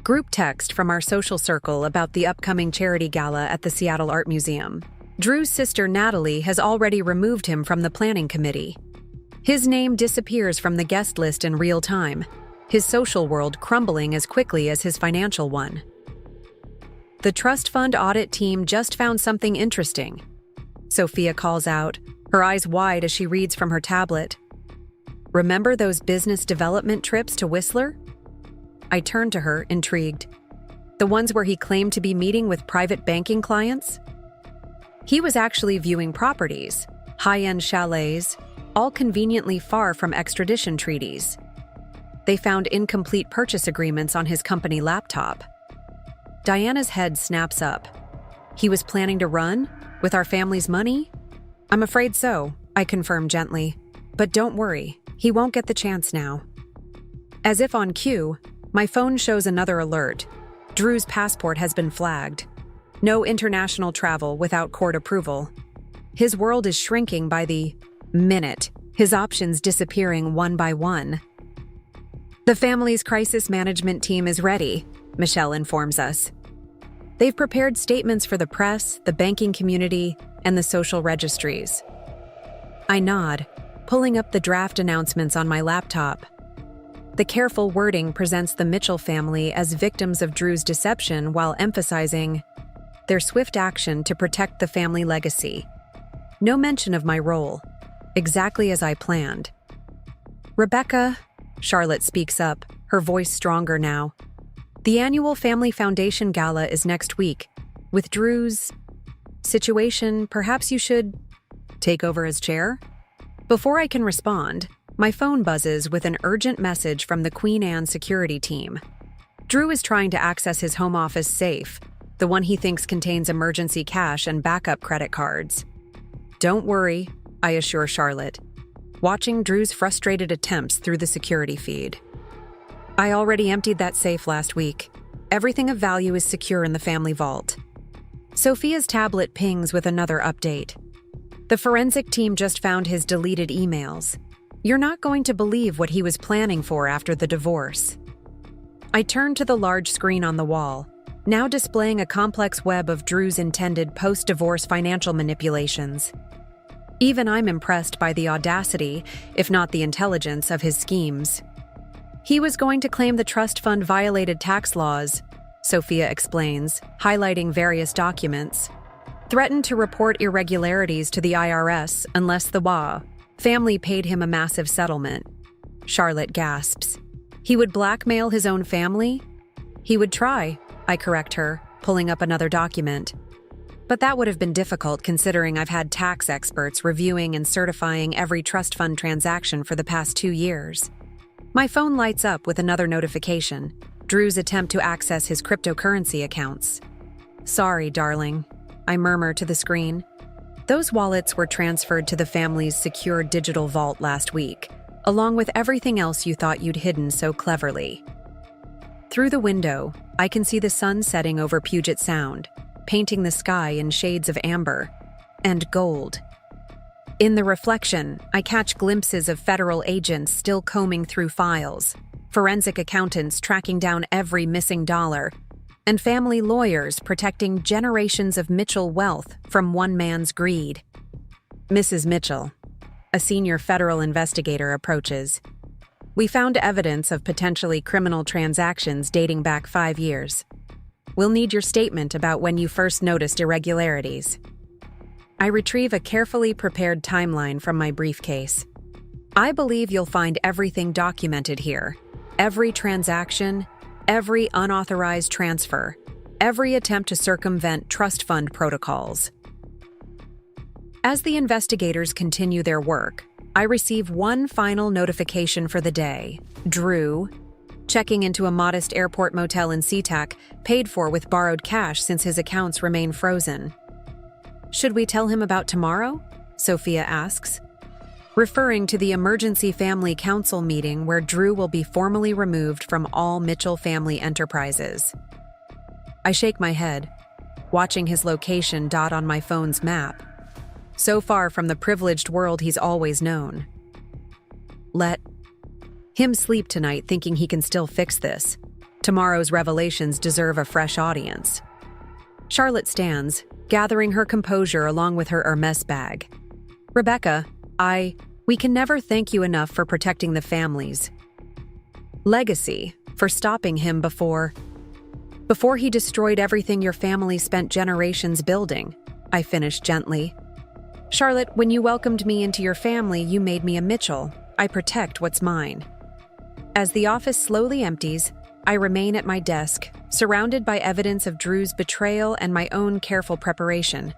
Group text from our social circle about the upcoming charity gala at the Seattle Art Museum. Drew's sister Natalie has already removed him from the planning committee. His name disappears from the guest list in real time, his social world crumbling as quickly as his financial one. The trust fund audit team just found something interesting. Sophia calls out, her eyes wide as she reads from her tablet. Remember those business development trips to Whistler? I turn to her, intrigued. The ones where he claimed to be meeting with private banking clients? He was actually viewing properties, high-end chalets, all conveniently far from extradition treaties. They found incomplete purchase agreements on his company laptop. Diana's head snaps up. He was planning to run? With our family's money? I'm afraid so, I confirm gently. But don't worry, he won't get the chance now. As if on cue, my phone shows another alert. Drew's passport has been flagged. No international travel without court approval. His world is shrinking by the minute, his options disappearing one by one. The family's crisis management team is ready, Michelle informs us. They've prepared statements for the press, the banking community, and the social registries. I nod, pulling up the draft announcements on my laptop. The careful wording presents the Mitchell family as victims of Drew's deception while emphasizing their swift action to protect the family legacy. No mention of my role, exactly as I planned. Rebecca, Charlotte speaks up, her voice stronger now. The annual Family Foundation Gala is next week. With Drew's situation, perhaps you should take over as chair? Before I can respond, my phone buzzes with an urgent message from the Queen Anne security team. Drew is trying to access his home office safe, the one he thinks contains emergency cash and backup credit cards. Don't worry, I assure Charlotte, watching Drew's frustrated attempts through the security feed. I already emptied that safe last week. Everything of value is secure in the family vault. Sophia's tablet pings with another update. The forensic team just found his deleted emails. You're not going to believe what he was planning for after the divorce. I turn to the large screen on the wall, now displaying a complex web of Drew's intended post-divorce financial manipulations. Even I'm impressed by the audacity, if not the intelligence, of his schemes. He was going to claim the trust fund violated tax laws, Sophia explains, highlighting various documents. Threatened to report irregularities to the IRS unless the family paid him a massive settlement. Charlotte gasps. He would blackmail his own family? He would try, I correct her, pulling up another document. But that would have been difficult considering I've had tax experts reviewing and certifying every trust fund transaction for the past 2 years. My phone lights up with another notification, Drew's attempt to access his cryptocurrency accounts. Sorry, darling, I murmur to the screen. Those wallets were transferred to the family's secure digital vault last week, along with everything else you thought you'd hidden so cleverly. Through the window, I can see the sun setting over Puget Sound, painting the sky in shades of amber and gold. In the reflection, I catch glimpses of federal agents still combing through files, forensic accountants tracking down every missing dollar, and family lawyers protecting generations of Mitchell wealth from one man's greed. Mrs. Mitchell, a senior federal investigator, approaches. We found evidence of potentially criminal transactions dating back 5 years. We'll need your statement about when you first noticed irregularities. I retrieve a carefully prepared timeline from my briefcase. I believe you'll find everything documented here. Every transaction, every unauthorized transfer, every attempt to circumvent trust fund protocols. As the investigators continue their work, I receive one final notification for the day. Drew, checking into a modest airport motel in SeaTac, paid for with borrowed cash since his accounts remain frozen. Should we tell him about tomorrow? Sophia asks, referring to the emergency family council meeting where Drew will be formally removed from all Mitchell family enterprises. I shake my head, watching his location dot on my phone's map. So far from the privileged world he's always known. Let him sleep tonight thinking he can still fix this. Tomorrow's revelations deserve a fresh audience. Charlotte stands, gathering her composure along with her Hermes bag. Rebecca, we can never thank you enough for protecting the family's legacy, for stopping him before he destroyed everything your family spent generations building, I finished gently. Charlotte, when you welcomed me into your family, you made me a Mitchell. I protect what's mine. As the office slowly empties, I remain at my desk, surrounded by evidence of Drew's betrayal and my own careful preparation.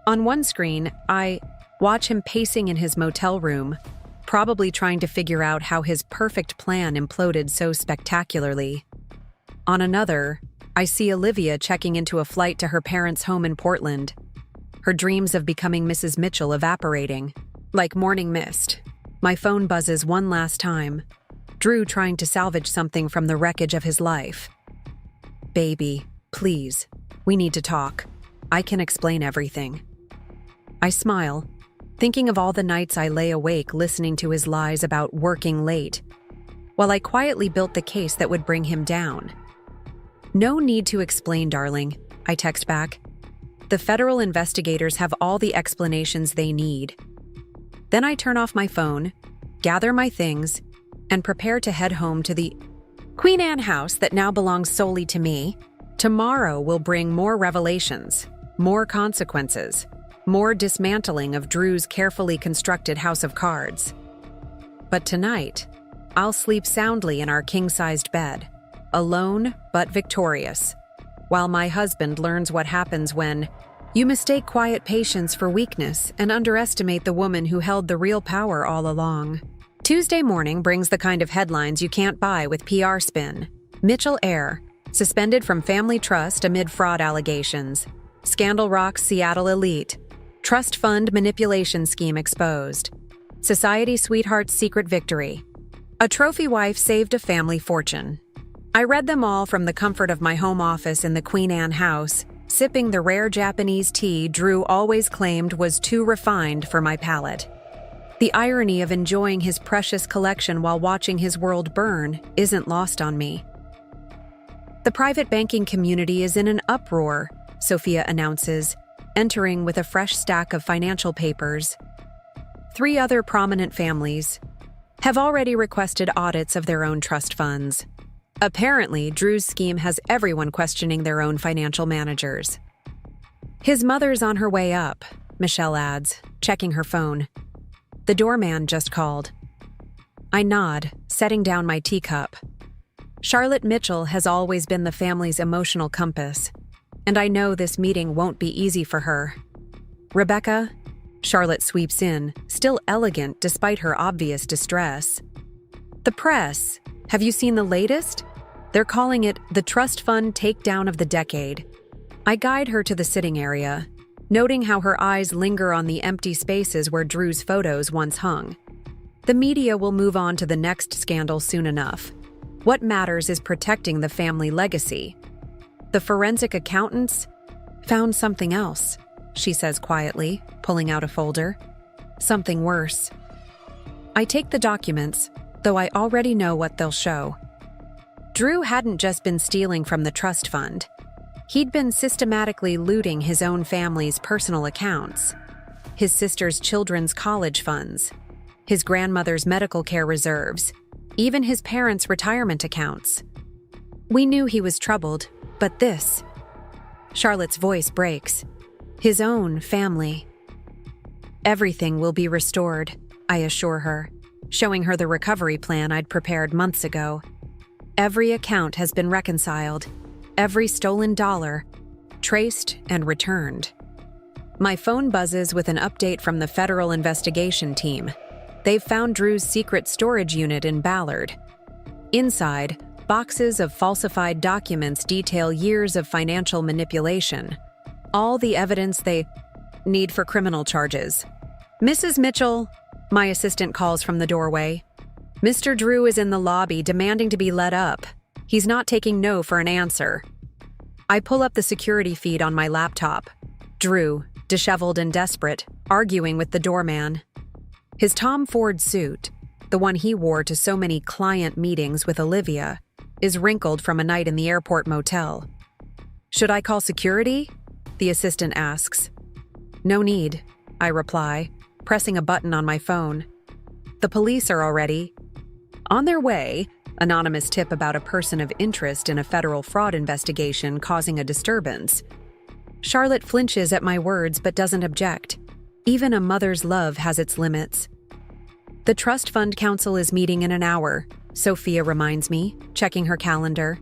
On one screen, I watch him pacing in his motel room, probably trying to figure out how his perfect plan imploded so spectacularly. On another, I see Olivia checking into a flight to her parents' home in Portland, her dreams of becoming Mrs. Mitchell evaporating. Like morning mist, my phone buzzes one last time, Drew trying to salvage something from the wreckage of his life. Baby, please, we need to talk. I can explain everything. I smile, thinking of all the nights I lay awake listening to his lies about working late, while I quietly built the case that would bring him down. No need to explain, darling, I text back. The federal investigators have all the explanations they need. Then I turn off my phone, gather my things, and prepare to head home to the Queen Anne house that now belongs solely to me. Tomorrow will bring more revelations, more consequences, more dismantling of Drew's carefully constructed house of cards. But tonight, I'll sleep soundly in our king-sized bed, alone but victorious, while my husband learns what happens when you mistake quiet patience for weakness and underestimate the woman who held the real power all along. Tuesday morning brings the kind of headlines you can't buy with PR spin. Mitchell heir, suspended from family trust amid fraud allegations. Scandal rocks Seattle elite. Trust fund manipulation scheme exposed. Society sweetheart's secret victory. A trophy wife saved a family fortune. I read them all from the comfort of my home office in the Queen Anne house, sipping the rare Japanese tea Drew always claimed was too refined for my palate. The irony of enjoying his precious collection while watching his world burn isn't lost on me. The private banking community is in an uproar, Sophia announces, entering with a fresh stack of financial papers. 3 other prominent families have already requested audits of their own trust funds. Apparently, Drew's scheme has everyone questioning their own financial managers. His mother's on her way up, Michelle adds, checking her phone. The doorman just called. I nod, setting down my teacup. Charlotte Mitchell has always been the family's emotional compass, and I know this meeting won't be easy for her. Rebecca, Charlotte sweeps in, still elegant despite her obvious distress. The press, have you seen the latest? They're calling it the trust fund takedown of the decade. I guide her to the sitting area, noting how her eyes linger on the empty spaces where Drew's photos once hung. The media will move on to the next scandal soon enough. What matters is protecting the family legacy. The forensic accountants found something else, she says quietly, pulling out a folder. Something worse. I take the documents, though I already know what they'll show. Drew hadn't just been stealing from the trust fund. He'd been systematically looting his own family's personal accounts, his sister's children's college funds, his grandmother's medical care reserves, even his parents' retirement accounts. We knew he was troubled, but this... Charlotte's voice breaks. His own family. Everything will be restored, I assure her, showing her the recovery plan I'd prepared months ago. Every account has been reconciled, every stolen dollar, traced and returned. My phone buzzes with an update from the federal investigation team. They've found Drew's secret storage unit in Ballard. Inside, boxes of falsified documents detail years of financial manipulation. All the evidence they need for criminal charges. Mrs. Mitchell, my assistant calls from the doorway. Mr. Drew is in the lobby demanding to be let up. He's not taking no for an answer. I pull up the security feed on my laptop. Drew, disheveled and desperate, arguing with the doorman. His Tom Ford suit, the one he wore to so many client meetings with Olivia, is wrinkled from a night in the airport motel. Should I call security? The assistant asks. No need, I reply, pressing a button on my phone. The police are already on their way. Anonymous tip about a person of interest in a federal fraud investigation causing a disturbance. Charlotte flinches at my words but doesn't object. Even a mother's love has its limits. The Trust Fund Council is meeting in an hour, Sophia reminds me, checking her calendar.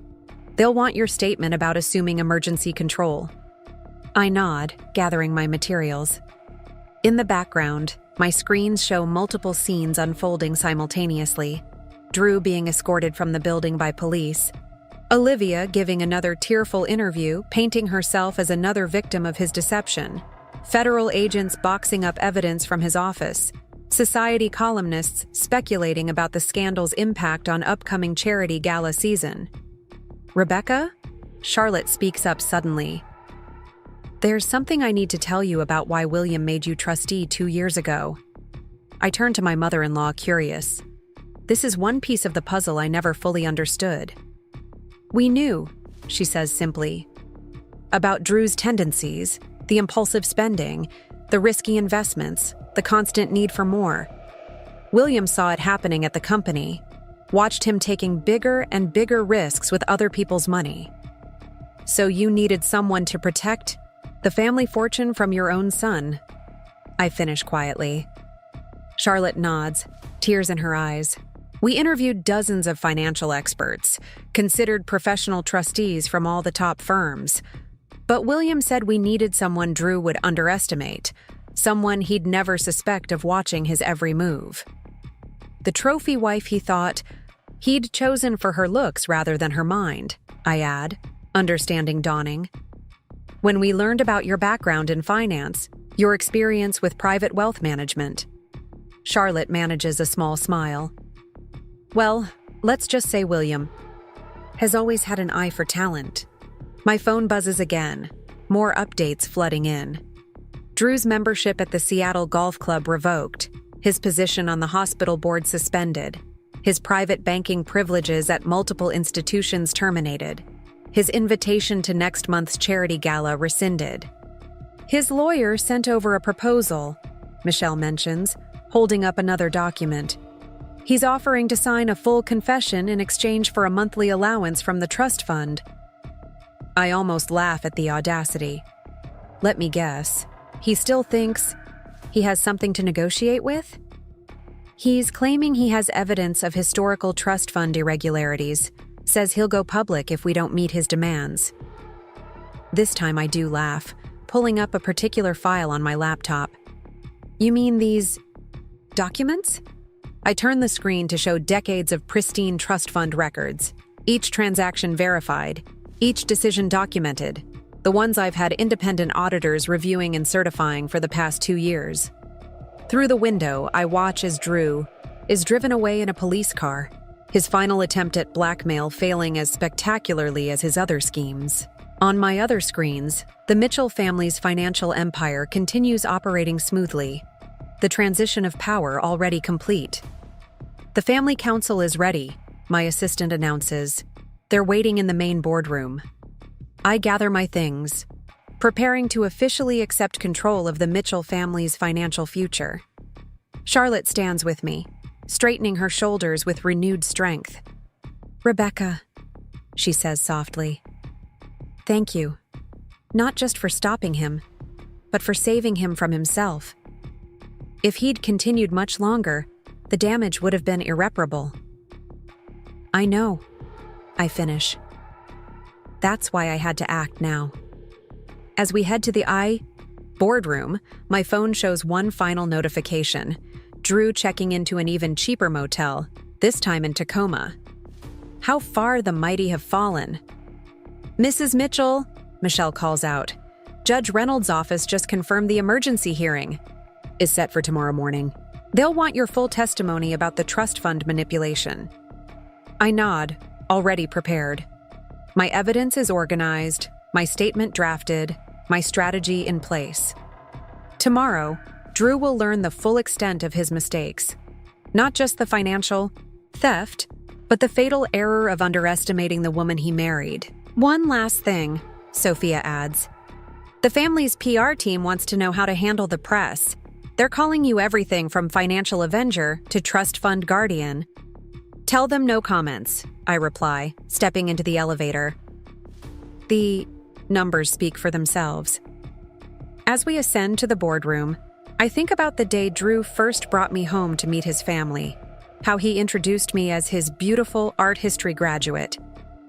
They'll want your statement about assuming emergency control. I nod, gathering my materials. In the background, my screens show multiple scenes unfolding simultaneously. Drew being escorted from the building by police, Olivia giving another tearful interview, painting herself as another victim of his deception, federal agents boxing up evidence from his office, society columnists speculating about the scandal's impact on upcoming charity gala season. Rebecca? Charlotte speaks up suddenly. There's something I need to tell you about why William made you trustee 2 years ago. I turn to my mother-in-law, curious. This is one piece of the puzzle I never fully understood. We knew, she says simply, about Drew's tendencies, the impulsive spending, the risky investments, the constant need for more. William saw it happening at the company, watched him taking bigger and bigger risks with other people's money. So you needed someone to protect the family fortune from your own son. I finish quietly. Charlotte nods, tears in her eyes. We interviewed dozens of financial experts, considered professional trustees from all the top firms. But William said we needed someone Drew would underestimate, someone he'd never suspect of watching his every move. The trophy wife, he thought, he'd chosen for her looks rather than her mind, I add, understanding dawning. When we learned about your background in finance, your experience with private wealth management. Charlotte manages a small smile. Well, let's just say William has always had an eye for talent. My phone buzzes again, more updates flooding in. Drew's membership at the Seattle Golf Club revoked, his position on the hospital board suspended, his private banking privileges at multiple institutions terminated, his invitation to next month's charity gala rescinded. His lawyer sent over a proposal, Michelle mentions, holding up another document. He's offering to sign a full confession in exchange for a monthly allowance from the trust fund. I almost laugh at the audacity. Let me guess. He still thinks he has something to negotiate with? He's claiming he has evidence of historical trust fund irregularities, says he'll go public if we don't meet his demands. This time I do laugh, pulling up a particular file on my laptop. You mean these documents? I turn the screen to show decades of pristine trust fund records, each transaction verified, each decision documented, the ones I've had independent auditors reviewing and certifying for the past 2 years. Through the window, I watch as Drew is driven away in a police car, his final attempt at blackmail failing as spectacularly as his other schemes. On my other screens, the Mitchell family's financial empire continues operating smoothly, the transition of power already complete. The family council is ready, my assistant announces. They're waiting in the main boardroom. I gather my things, preparing to officially accept control of the Mitchell family's financial future. Charlotte stands with me, straightening her shoulders with renewed strength. "Rebecca," she says softly, "thank you. Not just for stopping him, but for saving him from himself. If he'd continued much longer, the damage would have been irreparable." "I know," I finish. That's why I had to act now. As we head to the boardroom, my phone shows one final notification. Drew checking into an even cheaper motel, this time in Tacoma. How far the mighty have fallen. "Mrs. Mitchell," Michelle calls out. "Judge Reynolds' office just confirmed the emergency hearing is set for tomorrow morning. They'll want your full testimony about the trust fund manipulation." I nod, already prepared. My evidence is organized, my statement drafted, my strategy in place. Tomorrow, Drew will learn the full extent of his mistakes. Not just the financial theft, but the fatal error of underestimating the woman he married. "One last thing," Sophia adds. "The family's PR team wants to know how to handle the press. They're calling you everything from financial avenger to trust fund guardian." "Tell them no comments," I reply, stepping into the elevator. The numbers speak for themselves. As we ascend to the boardroom, I think about the day Drew first brought me home to meet his family, how he introduced me as his beautiful art history graduate,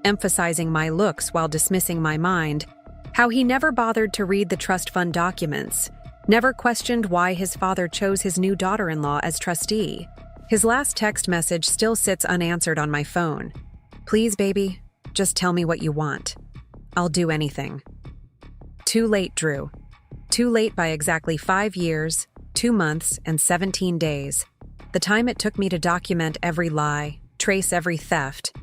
emphasizing my looks while dismissing my mind, how he never bothered to read the trust fund documents, never questioned why his father chose his new daughter-in-law as trustee. His last text message still sits unanswered on my phone. "Please, baby, just tell me what you want. I'll do anything." Too late, Drew. Too late by exactly 5 years, 2 months, and 17 days. The time it took me to document every lie, trace every theft,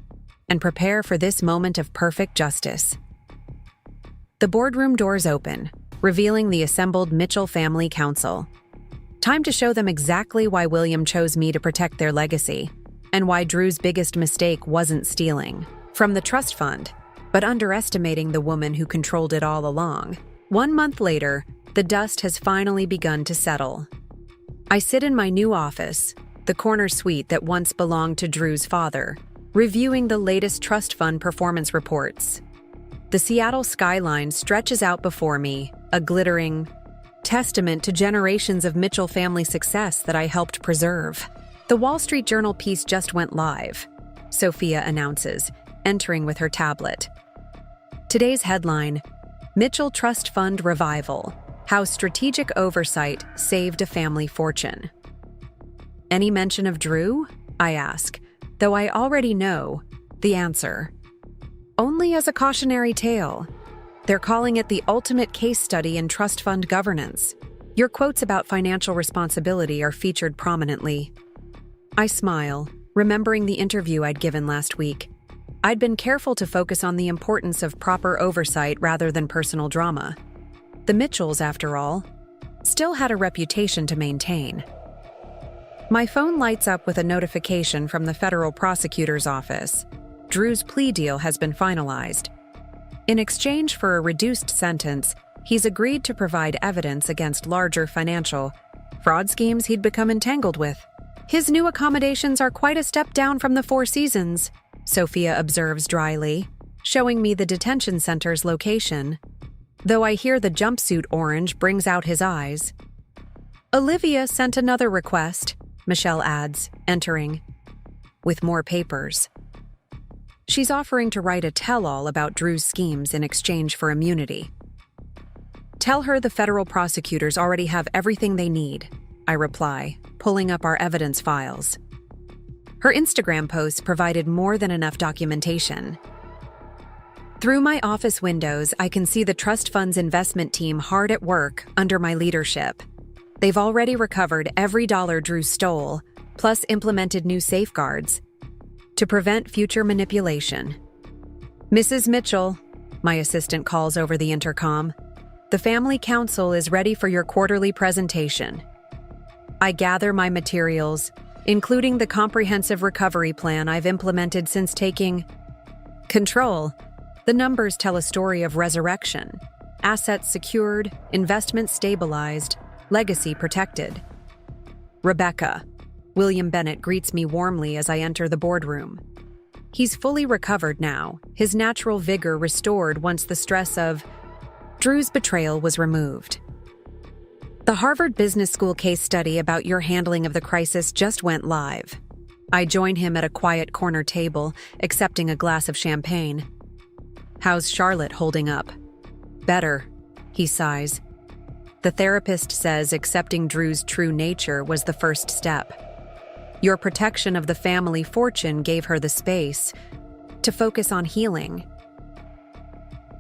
and prepare for this moment of perfect justice. The boardroom doors open, revealing the assembled Mitchell family council. Time to show them exactly why William chose me to protect their legacy, and why Drew's biggest mistake wasn't stealing from the trust fund, but underestimating the woman who controlled it all along. 1 month later, the dust has finally begun to settle. I sit in my new office, the corner suite that once belonged to Drew's father, reviewing the latest trust fund performance reports. The Seattle skyline stretches out before me, a glittering testament to generations of Mitchell family success that I helped preserve. The Wall Street Journal piece just went live, Sophia announces, entering with her tablet. Today's headline: Mitchell Trust Fund Revival, How Strategic Oversight Saved a Family Fortune. Any mention of Drew? I ask, though I already know the answer. Only as a cautionary tale. They're calling it the ultimate case study in trust fund governance. Your quotes about financial responsibility are featured prominently. I smile, remembering the interview I'd given last week. I'd been careful to focus on the importance of proper oversight rather than personal drama. The Mitchells, after all, still had a reputation to maintain. My phone lights up with a notification from the federal prosecutor's office. Drew's plea deal has been finalized. In exchange for a reduced sentence, he's agreed to provide evidence against larger financial fraud schemes he'd become entangled with. His new accommodations are quite a step down from the Four Seasons, Sophia observes dryly, showing me the detention center's location. Though I hear the jumpsuit orange brings out his eyes. Olivia sent another request, Michelle adds, entering, with more papers. She's offering to write a tell-all about Drew's schemes in exchange for immunity. Tell her the federal prosecutors already have everything they need, I reply, pulling up our evidence files. Her Instagram posts provided more than enough documentation. Through my office windows, I can see the trust fund's investment team hard at work under my leadership. They've already recovered every dollar Drew stole, plus implemented new safeguards to prevent future manipulation. Mrs. Mitchell, my assistant calls over the intercom, the family council is ready for your quarterly presentation. I gather my materials, including the comprehensive recovery plan I've implemented since taking control, The numbers tell a story of resurrection. Assets secured, investments stabilized, legacy protected. Rebecca. William Bennett greets me warmly as I enter the boardroom. He's fully recovered now, his natural vigor restored once the stress of Drew's betrayal was removed. The Harvard Business School case study about your handling of the crisis just went live. I join him at a quiet corner table, accepting a glass of champagne. How's Charlotte holding up? Better, he sighs. The therapist says accepting Drew's true nature was the first step. Your protection of the family fortune gave her the space to focus on healing.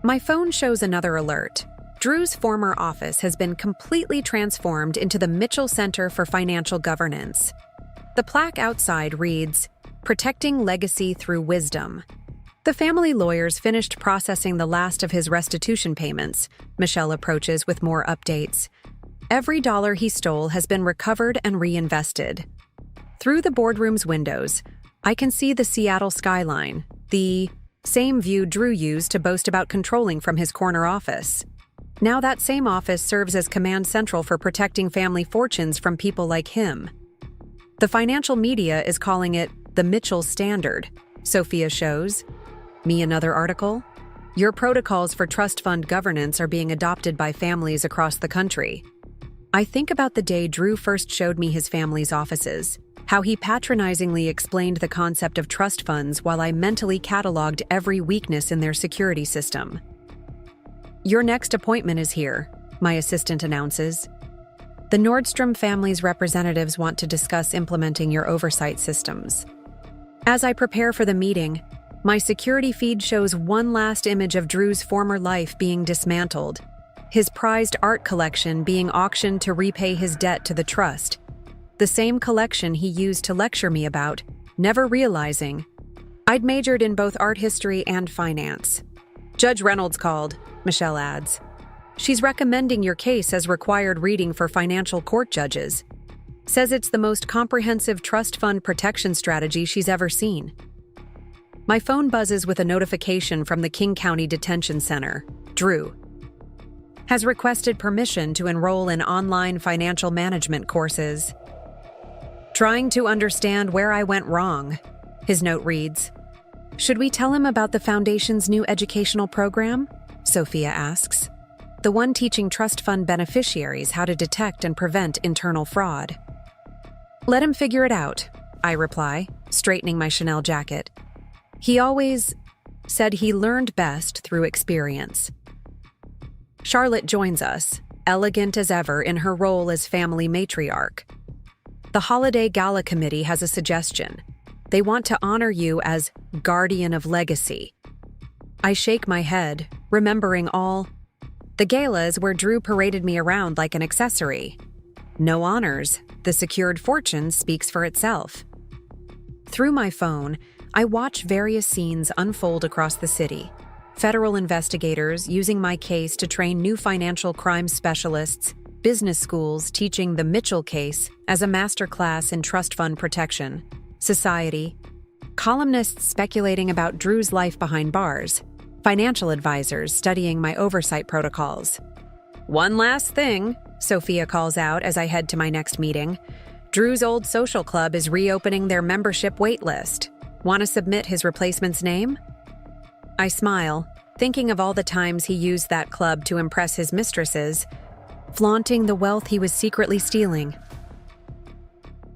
My phone shows another alert. Drew's former office has been completely transformed into the Mitchell Center for Financial Governance. The plaque outside reads, "Protecting Legacy Through Wisdom." The family lawyers finished processing the last of his restitution payments. Michelle approaches with more updates. Every dollar he stole has been recovered and reinvested. Through the boardroom's windows, I can see the Seattle skyline, the same view Drew used to boast about controlling from his corner office. Now that same office serves as command central for protecting family fortunes from people like him. The financial media is calling it the Mitchell Standard, Sophia shows. Me another article? Your protocols for trust fund governance are being adopted by families across the country. I think about the day Drew first showed me his family's offices, how he patronizingly explained the concept of trust funds while I mentally cataloged every weakness in their security system. Your next appointment is here, my assistant announces. The Nordstrom family's representatives want to discuss implementing your oversight systems. As I prepare for the meeting, my security feed shows one last image of Drew's former life being dismantled, his prized art collection being auctioned to repay his debt to the trust, the same collection he used to lecture me about, never realizing I'd majored in both art history and finance. Judge Reynolds called, Michelle adds. She's recommending your case as required reading for financial court judges. Says it's the most comprehensive trust fund protection strategy she's ever seen. My phone buzzes with a notification from the King County Detention Center. Drew has requested permission to enroll in online financial management courses. Trying to understand where I went wrong, his note reads. Should we tell him about the Foundation's new educational program? Sophia asks. The one teaching trust fund beneficiaries how to detect and prevent internal fraud. Let him figure it out, I reply, straightening my Chanel jacket. He always said he learned best through experience. Charlotte joins us, elegant as ever in her role as family matriarch. The Holiday Gala Committee has a suggestion. They want to honor you as guardian of legacy. I shake my head, remembering all the galas where Drew paraded me around like an accessory. No honors, the secured fortune speaks for itself. Through my phone, I watch various scenes unfold across the city. Federal investigators using my case to train new financial crime specialists, business schools teaching the Mitchell case as a masterclass in trust fund protection, society, columnists speculating about Drew's life behind bars, financial advisors studying my oversight protocols. One last thing, Sophia calls out as I head to my next meeting. Drew's old social club is reopening their membership waitlist. Want to submit his replacement's name? I smile, thinking of all the times he used that club to impress his mistresses, flaunting the wealth he was secretly stealing.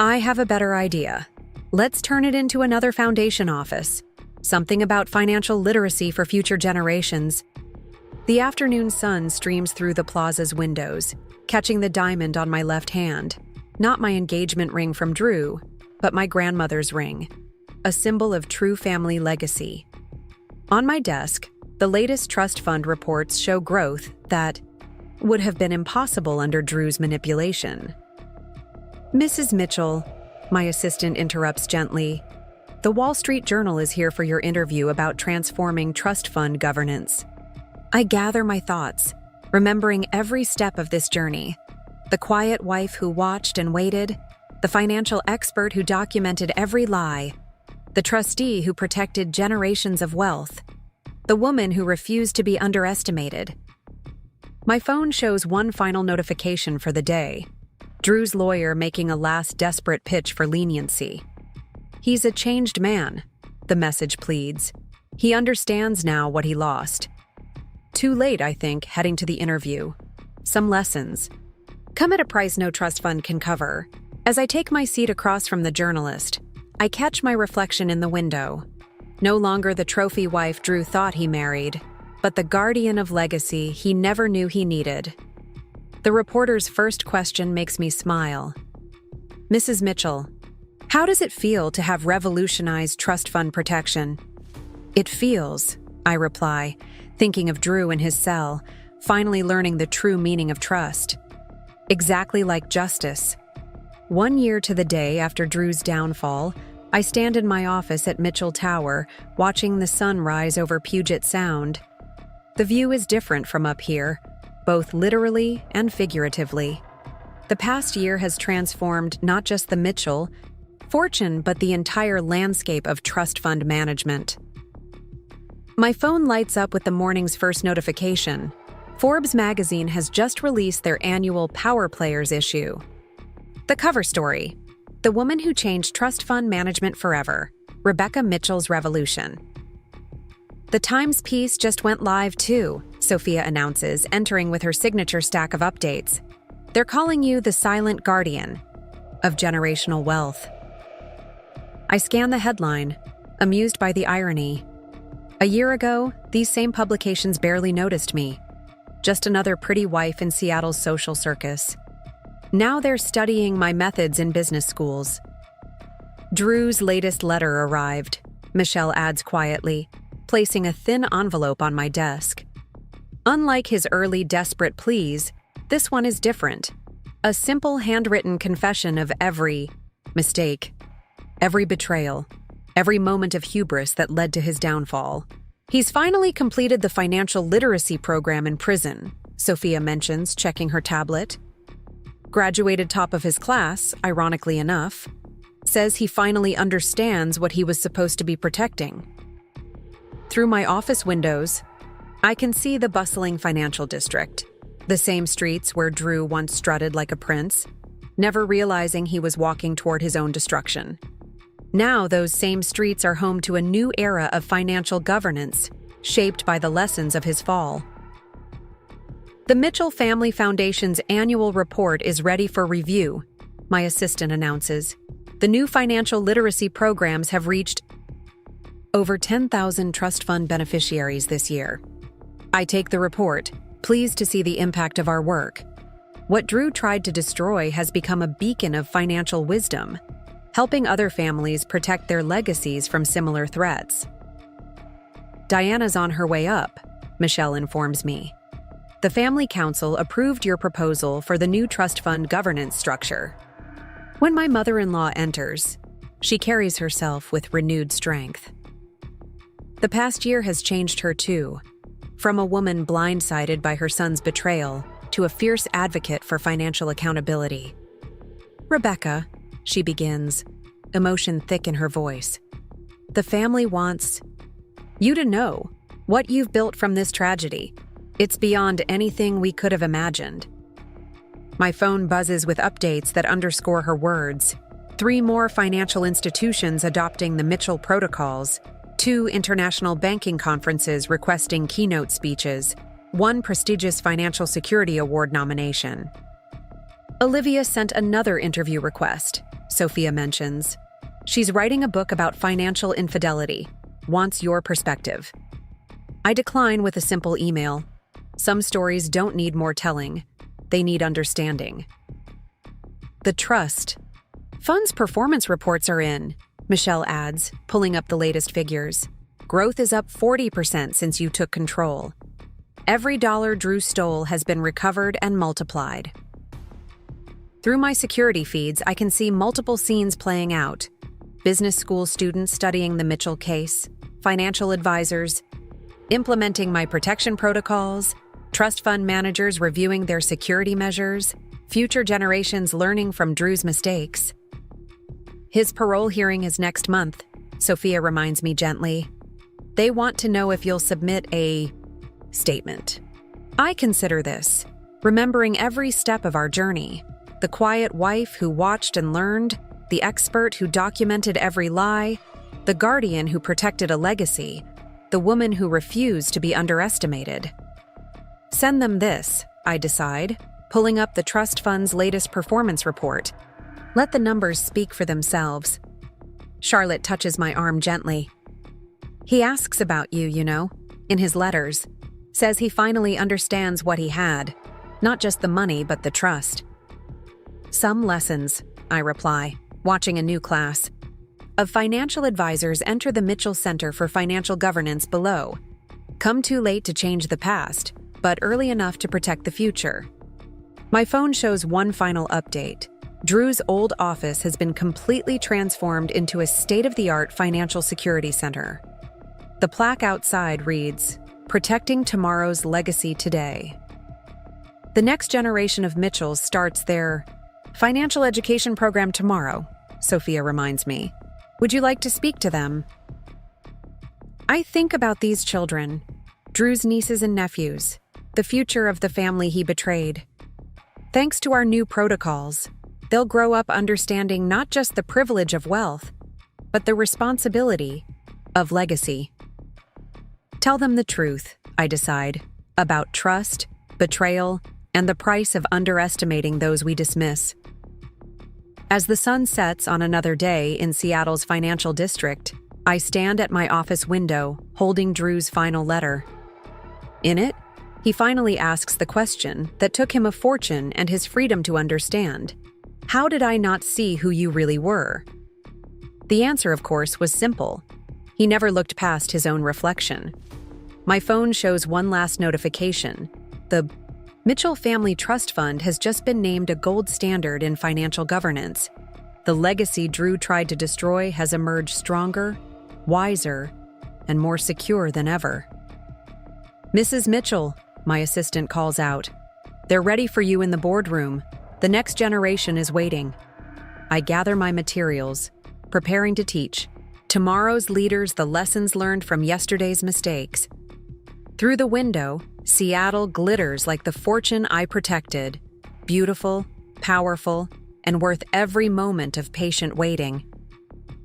I have a better idea. Let's turn it into another foundation office. Something about financial literacy for future generations. The afternoon sun streams through the plaza's windows, catching the diamond on my left hand. Not my engagement ring from Drew, but my grandmother's ring, a symbol of true family legacy. On my desk, the latest trust fund reports show growth that would have been impossible under Drew's manipulation. Mrs. Mitchell, my assistant interrupts gently, the Wall Street Journal is here for your interview about transforming trust fund governance. I gather my thoughts, remembering every step of this journey. The quiet wife who watched and waited, the financial expert who documented every lie, the trustee who protected generations of wealth. The woman who refused to be underestimated. My phone shows one final notification for the day. Drew's lawyer making a last desperate pitch for leniency. He's a changed man, the message pleads. He understands now what he lost. Too late, I think, heading to the interview. Some lessons. Come at a price no trust fund can cover. As I take my seat across from the journalist, I catch my reflection in the window. No longer the trophy wife Drew thought he married, but the guardian of legacy he never knew he needed. The reporter's first question makes me smile. Mrs. Mitchell, how does it feel to have revolutionized trust fund protection? It feels, I reply, thinking of Drew in his cell, finally learning the true meaning of trust. Exactly like justice. 1 year to the day after Drew's downfall, I stand in my office at Mitchell Tower, watching the sun rise over Puget Sound. The view is different from up here, both literally and figuratively. The past year has transformed not just the Mitchell fortune, but the entire landscape of trust fund management. My phone lights up with the morning's first notification. Forbes magazine has just released their annual Power Players issue. The cover story: The Woman Who Changed Trust Fund Management Forever, Rebecca Mitchell's Revolution. The Times piece just went live too, Sophia announces, entering with her signature stack of updates. They're calling you the silent guardian of generational wealth. I scan the headline, amused by the irony. A year ago, these same publications barely noticed me. Just another pretty wife in Seattle's social circus. Now they're studying my methods in business schools. Drew's latest letter arrived, Michelle adds quietly, placing a thin envelope on my desk. Unlike his early desperate pleas, this one is different. A simple handwritten confession of every mistake, every betrayal, every moment of hubris that led to his downfall. He's finally completed the financial literacy program in prison, Sophia mentions, checking her tablet. Graduated top of his class, ironically enough. Says he finally understands what he was supposed to be protecting. Through my office windows, I can see the bustling financial district, the same streets where Drew once strutted like a prince, never realizing he was walking toward his own destruction. Now those same streets are home to a new era of financial governance, shaped by the lessons of his fall. The Mitchell Family Foundation's annual report is ready for review, my assistant announces. The new financial literacy programs have reached over 10,000 trust fund beneficiaries this year. I take the report, pleased to see the impact of our work. What Drew tried to destroy has become a beacon of financial wisdom, helping other families protect their legacies from similar threats. Diana's on her way up, Michelle informs me. The Family Council approved your proposal for the new trust fund governance structure. When my mother-in-law enters, she carries herself with renewed strength. The past year has changed her too, from a woman blindsided by her son's betrayal to a fierce advocate for financial accountability. Rebecca, she begins, emotion thick in her voice. The family wants you to know what you've built from this tragedy. It's beyond anything we could have imagined. My phone buzzes with updates that underscore her words. 3 more financial institutions adopting the Mitchell protocols, 2 international banking conferences requesting keynote speeches, 1 prestigious Financial Security Award nomination. Olivia sent another interview request, Sophia mentions. She's writing a book about financial infidelity, wants your perspective. I decline with a simple email. Some stories don't need more telling. They need understanding. The trust fund's performance reports are in, Michelle adds, pulling up the latest figures. Growth is up 40% since you took control. Every dollar Drew stole has been recovered and multiplied. Through my security feeds, I can see multiple scenes playing out. Business school students studying the Mitchell case, financial advisors implementing my protection protocols, trust fund managers reviewing their security measures, future generations learning from Drew's mistakes. His parole hearing is next month, Sophia reminds me gently. They want to know if you'll submit a statement. I consider this, remembering every step of our journey, the quiet wife who watched and learned, the expert who documented every lie, the guardian who protected a legacy, the woman who refused to be underestimated. Send them this, I decide, pulling up the trust fund's latest performance report. Let the numbers speak for themselves. Charlotte touches my arm gently. He asks about you, in his letters. Says he finally understands what he had, not just the money, but the trust. Some lessons, I reply, watching a new class. Of financial advisors enter the Mitchell Center for Financial Governance below. Come too late to change the past, but early enough to protect the future. My phone shows one final update. Drew's old office has been completely transformed into a state-of-the-art financial security center. The plaque outside reads, "Protecting Tomorrow's Legacy Today." The next generation of Mitchells starts their financial education program tomorrow, Sophia reminds me. Would you like to speak to them? I think about these children, Drew's nieces and nephews, the future of the family he betrayed. Thanks to our new protocols, they'll grow up understanding not just the privilege of wealth, but the responsibility of legacy. Tell them the truth, I decide, about trust, betrayal, and the price of underestimating those we dismiss. As the sun sets on another day in Seattle's financial district, I stand at my office window, holding Drew's final letter. In it, he finally asks the question that took him a fortune and his freedom to understand. How did I not see who you really were? The answer, of course, was simple. He never looked past his own reflection. My phone shows one last notification. The Mitchell Family Trust Fund has just been named a gold standard in financial governance. The legacy Drew tried to destroy has emerged stronger, wiser, and more secure than ever. Mrs. Mitchell, my assistant calls out. They're ready for you in the boardroom. The next generation is waiting. I gather my materials, preparing to teach tomorrow's leaders the lessons learned from yesterday's mistakes. Through the window, Seattle glitters like the fortune I protected, beautiful, powerful, and worth every moment of patient waiting.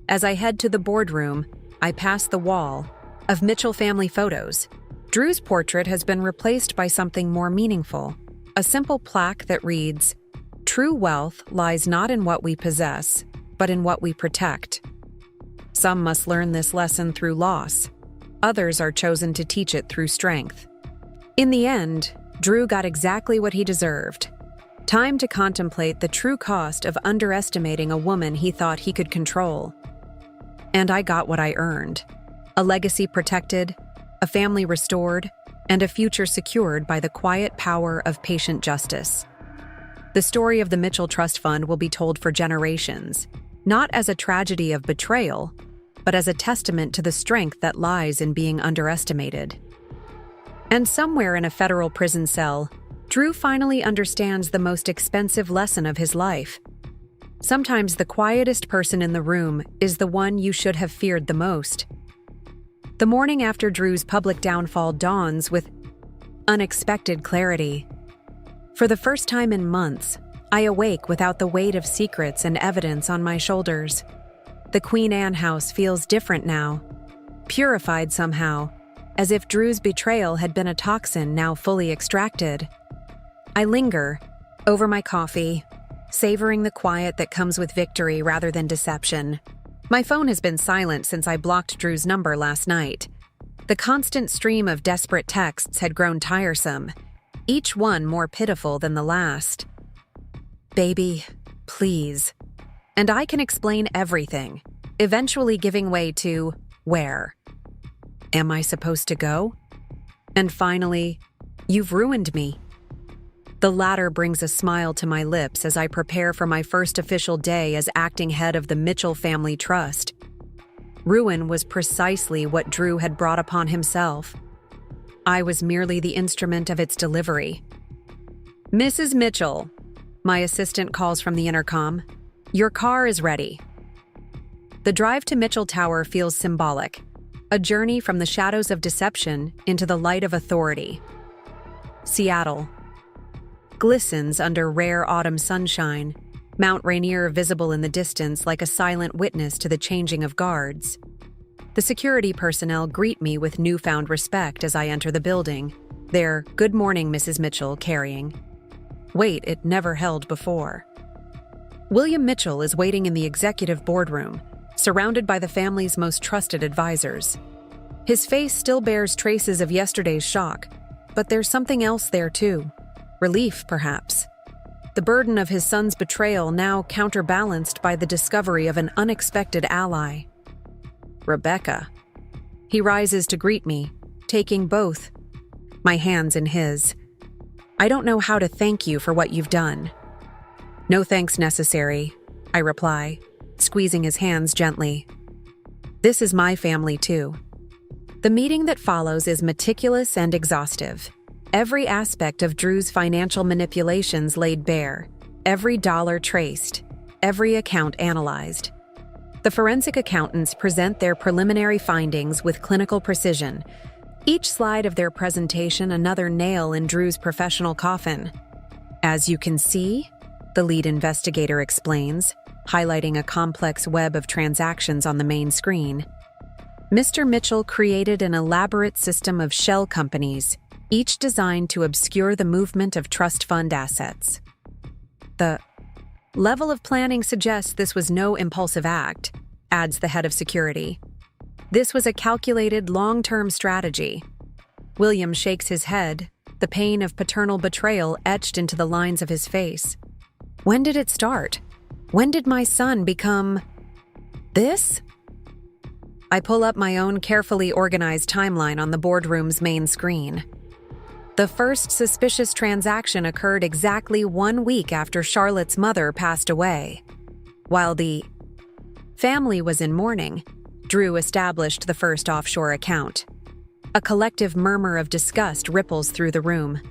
As I head to the boardroom, I pass the wall of Mitchell family photos. Drew's portrait has been replaced by something more meaningful, a simple plaque that reads, "True wealth lies not in what we possess, but in what we protect." Some must learn this lesson through loss. Others are chosen to teach it through strength. In the end, Drew got exactly what he deserved. Time to contemplate the true cost of underestimating a woman he thought he could control. And I got what I earned. A legacy protected, a family restored, and a future secured by the quiet power of patient justice. The story of the Mitchell Trust Fund will be told for generations, not as a tragedy of betrayal, but as a testament to the strength that lies in being underestimated. And somewhere in a federal prison cell, Drew finally understands the most expensive lesson of his life. Sometimes the quietest person in the room is the one you should have feared the most. The morning after Drew's public downfall dawns with unexpected clarity. For the first time in months, I awake without the weight of secrets and evidence on my shoulders. The Queen Anne house feels different now, purified somehow, as if Drew's betrayal had been a toxin now fully extracted. I linger over my coffee, savoring the quiet that comes with victory rather than deception. My phone has been silent since I blocked Drew's number last night. The constant stream of desperate texts had grown tiresome, each one more pitiful than the last. "Baby, please." And I can explain everything, eventually giving way to where. Am I supposed to go? And finally, "You've ruined me." The latter brings a smile to my lips as I prepare for my first official day as acting head of the Mitchell Family Trust. Ruin was precisely what Drew had brought upon himself. I was merely the instrument of its delivery. "Mrs. Mitchell," my assistant calls from the intercom, "your car is ready." The drive to Mitchell Tower feels symbolic. A journey from the shadows of deception into the light of authority. Seattle glistens under rare autumn sunshine, Mount Rainier visible in the distance like a silent witness to the changing of guards. The security personnel greet me with newfound respect as I enter the building, their "Good morning, Mrs. Mitchell" carrying weight it never held before. William Mitchell is waiting in the executive boardroom, surrounded by the family's most trusted advisors. His face still bears traces of yesterday's shock, but there's something else there too. Relief, perhaps. The burden of his son's betrayal now counterbalanced by the discovery of an unexpected ally. Rebecca. He rises to greet me, taking both my hands in his. "I don't know how to thank you for what you've done." "No thanks necessary," I reply, squeezing his hands gently. "This is my family too." The meeting that follows is meticulous and exhaustive. Every aspect of Drew's financial manipulations laid bare, every dollar traced, every account analyzed. The forensic accountants present their preliminary findings with clinical precision, each slide of their presentation another nail in Drew's professional coffin. "As you can see," the lead investigator explains, highlighting a complex web of transactions on the main screen, "Mr. Mitchell created an elaborate system of shell companies, each designed to obscure the movement of trust fund assets." The level of planning suggests this was no impulsive act, adds the head of security. This was a calculated, long-term strategy. William shakes his head, the pain of paternal betrayal etched into the lines of his face. When did it start? When did my son become this? I pull up my own carefully organized timeline on the boardroom's main screen. The first suspicious transaction occurred exactly 1 week after Charlotte's mother passed away. While the family was in mourning, Drew established the first offshore account. A collective murmur of disgust ripples through the room.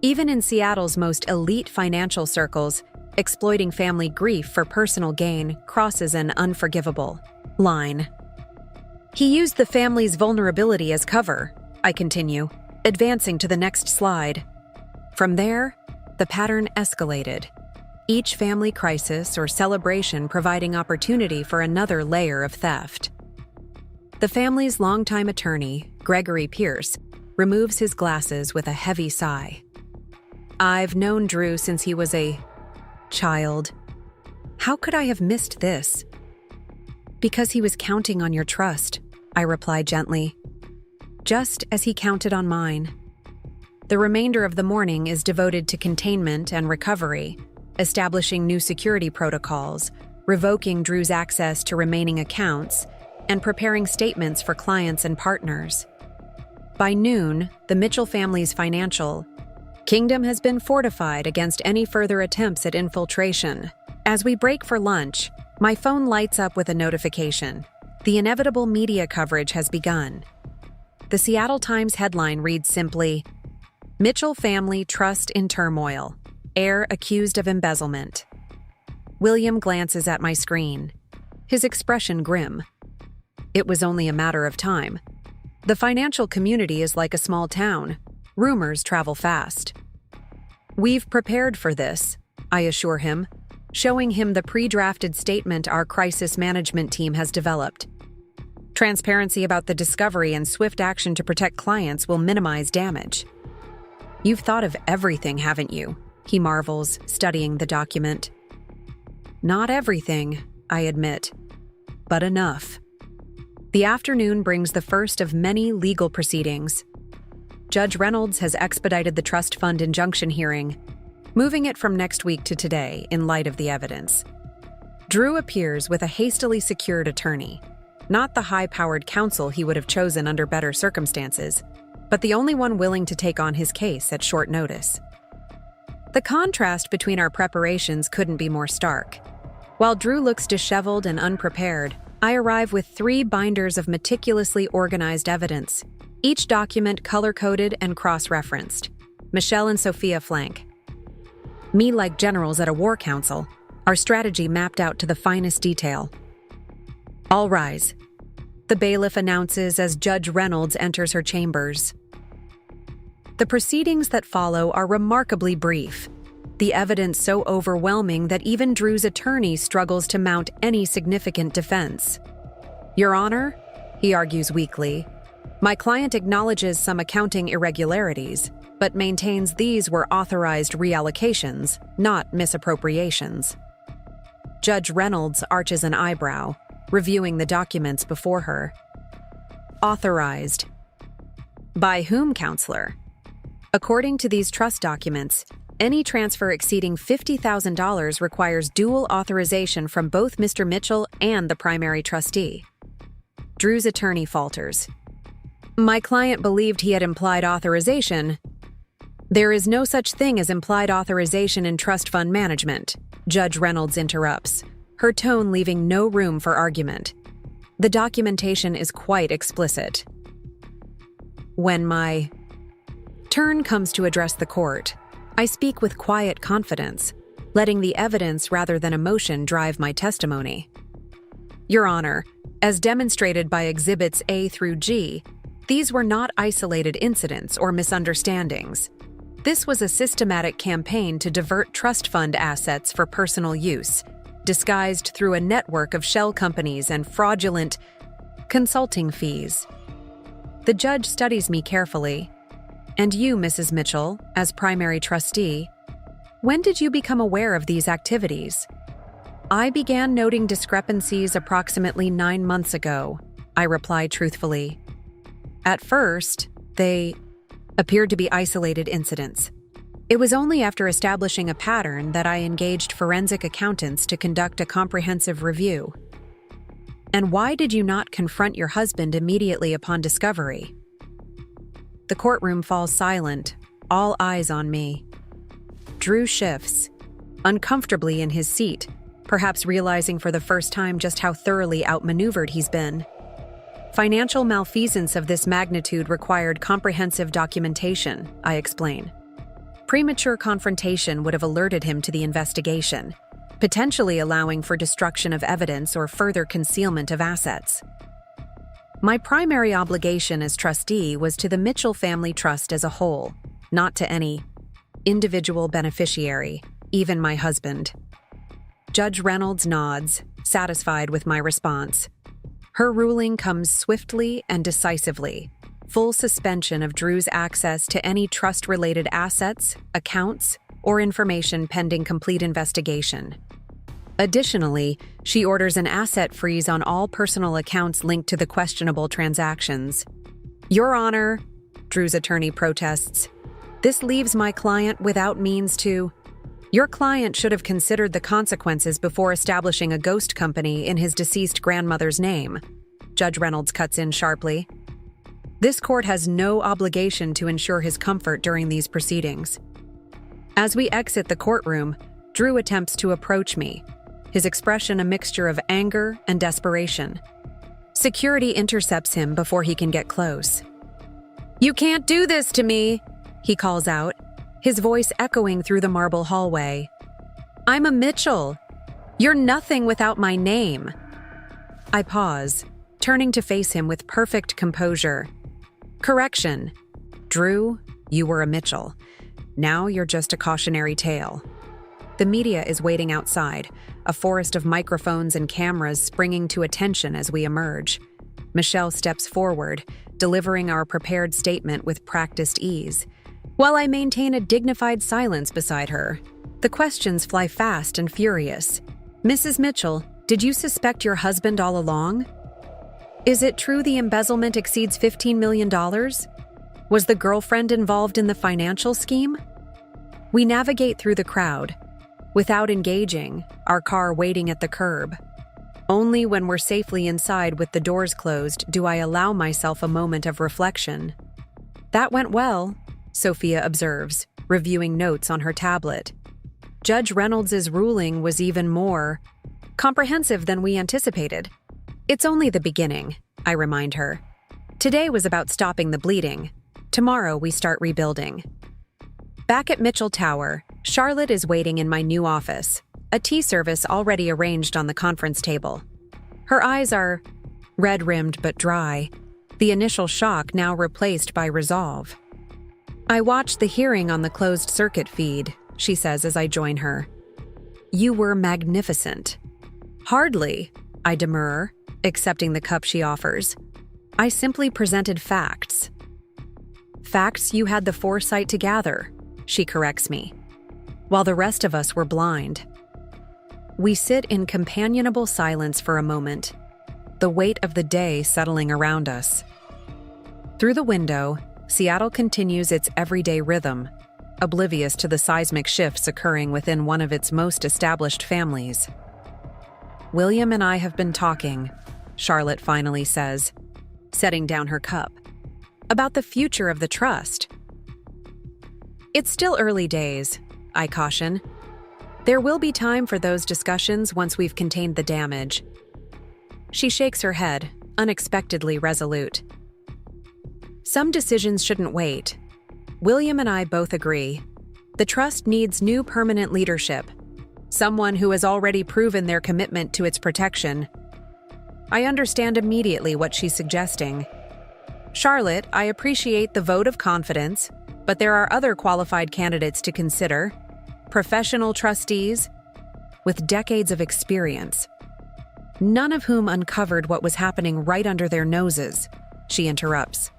Even in Seattle's most elite financial circles, exploiting family grief for personal gain crosses an unforgivable line. He used the family's vulnerability as cover, I continue, advancing to the next slide. From there, the pattern escalated. Each family crisis or celebration providing opportunity for another layer of theft. The family's longtime attorney, Gregory Pierce, removes his glasses with a heavy sigh. "I've known Drew since he was a child. How could I have missed this?" "Because he was counting on your trust," I reply gently, just as he counted on mine. The remainder of the morning is devoted to containment and recovery, establishing new security protocols, revoking Drew's access to remaining accounts, and preparing statements for clients and partners. By noon, the Mitchell family's financial kingdom has been fortified against any further attempts at infiltration. As we break for lunch, my phone lights up with a notification. The inevitable media coverage has begun. The Seattle Times headline reads simply, "Mitchell family trust in turmoil. Heir accused of embezzlement." William glances at my screen, his expression grim. It was only a matter of time. The financial community is like a small town. Rumors travel fast. "We've prepared for this," I assure him, showing him the pre-drafted statement our crisis management team has developed. "Transparency about the discovery and swift action to protect clients will minimize damage." "You've thought of everything, haven't you?" he marvels, studying the document. "Not everything," I admit, "but enough." The afternoon brings the first of many legal proceedings. Judge Reynolds has expedited the trust fund injunction hearing, moving it from next week to today in light of the evidence. Drew appears with a hastily secured attorney, not the high-powered counsel he would have chosen under better circumstances, but the only one willing to take on his case at short notice. The contrast between our preparations couldn't be more stark. While Drew looks disheveled and unprepared, I arrive with 3 binders of meticulously organized evidence, each document color-coded and cross-referenced. Michelle and Sophia flank me like generals at a war council, our strategy mapped out to the finest detail. All rise. the bailiff announces as Judge Reynolds enters her chambers. The proceedings that follow are remarkably brief, the evidence so overwhelming that even Drew's attorney struggles to mount any significant defense. "Your Honor," he argues weakly, "my client acknowledges some accounting irregularities, but maintains these were authorized reallocations, not misappropriations." Judge Reynolds arches an eyebrow, reviewing the documents before her. "Authorized. By whom, counselor?" "According to these trust documents, any transfer exceeding $50,000 requires dual authorization from both Mr. Mitchell and the primary trustee." Drew's attorney falters. "My client believed he had implied authorization." "There is no such thing as implied authorization in trust fund management," Judge Reynolds interrupts, her tone leaving no room for argument. "The documentation is quite explicit." When my turn comes to address the court, I speak with quiet confidence, letting the evidence rather than emotion drive my testimony. "Your Honor, as demonstrated by Exhibits A through G, these were not isolated incidents or misunderstandings. This was a systematic campaign to divert trust fund assets for personal use, disguised through a network of shell companies and fraudulent consulting fees." The judge studies me carefully. "And you, Mrs. Mitchell, as primary trustee, when did you become aware of these activities?" "I began noting discrepancies approximately 9 months ago," I replied truthfully. "At first, they appeared to be isolated incidents. It was only after establishing a pattern that I engaged forensic accountants to conduct a comprehensive review." "And why did you not confront your husband immediately upon discovery?" The courtroom falls silent, all eyes on me. Drew shifts, uncomfortably in his seat, perhaps realizing for the first time just how thoroughly outmaneuvered he's been. "Financial malfeasance of this magnitude required comprehensive documentation," I explain. "Premature confrontation would have alerted him to the investigation, potentially allowing for destruction of evidence or further concealment of assets. My primary obligation as trustee was to the Mitchell Family Trust as a whole, not to any individual beneficiary, even my husband." Judge Reynolds nods, satisfied with my response. Her ruling comes swiftly and decisively, full suspension of Drew's access to any trust-related assets, accounts, or information pending complete investigation. Additionally, she orders an asset freeze on all personal accounts linked to the questionable transactions. "Your Honor," Drew's attorney protests, "this leaves my client without means to—" "Your client should have considered the consequences before establishing a ghost company in his deceased grandmother's name," Judge Reynolds cuts in sharply. "This court has no obligation to ensure his comfort during these proceedings." As we exit the courtroom, Drew attempts to approach me, his expression a mixture of anger and desperation. Security intercepts him before he can get close. "You can't do this to me," he calls out, his voice echoing through the marble hallway. "I'm a Mitchell. You're nothing without my name." I pause, turning to face him with perfect composure. "Correction. Drew, you were a Mitchell. Now you're just a cautionary tale." The media is waiting outside, a forest of microphones and cameras springing to attention as we emerge. Michelle steps forward, delivering our prepared statement with practiced ease, while I maintain a dignified silence beside her. The questions fly fast and furious. "Mrs. Mitchell, did you suspect your husband all along? Is it true the embezzlement exceeds $15 million? Was the girlfriend involved in the financial scheme?" We navigate through the crowd, without engaging, our car waiting at the curb. Only when we're safely inside with the doors closed do I allow myself a moment of reflection. "That went well," Sophia observes, reviewing notes on her tablet. Judge Reynolds' ruling was even more comprehensive than we anticipated. "It's only the beginning," I remind her. "Today was about stopping the bleeding. Tomorrow we start rebuilding." Back at Mitchell Tower, Charlotte is waiting in my new office, a tea service already arranged on the conference table. Her eyes are red-rimmed but dry, the initial shock now replaced by resolve. "I watched the hearing on the closed-circuit feed," she says as I join her. "You were magnificent." "Hardly," I demur, accepting the cup she offers. "I simply presented facts." "Facts you had the foresight to gather," she corrects me, while the rest of us were blind. We sit in companionable silence for a moment, the weight of the day settling around us. Through the window, Seattle continues its everyday rhythm, oblivious to the seismic shifts occurring within one of its most established families. "William and I have been talking," Charlotte finally says, setting down her cup, "about the future of the trust." "It's still early days," I caution. "There will be time for those discussions once we've contained the damage." She shakes her head, unexpectedly resolute. "Some decisions shouldn't wait. William and I both agree. The trust needs new permanent leadership, someone who has already proven their commitment to its protection." I understand immediately what she's suggesting. "Charlotte, I appreciate the vote of confidence, but there are other qualified candidates to consider. Professional trustees with decades of experience, none of whom uncovered what was happening right under their noses," she interrupts.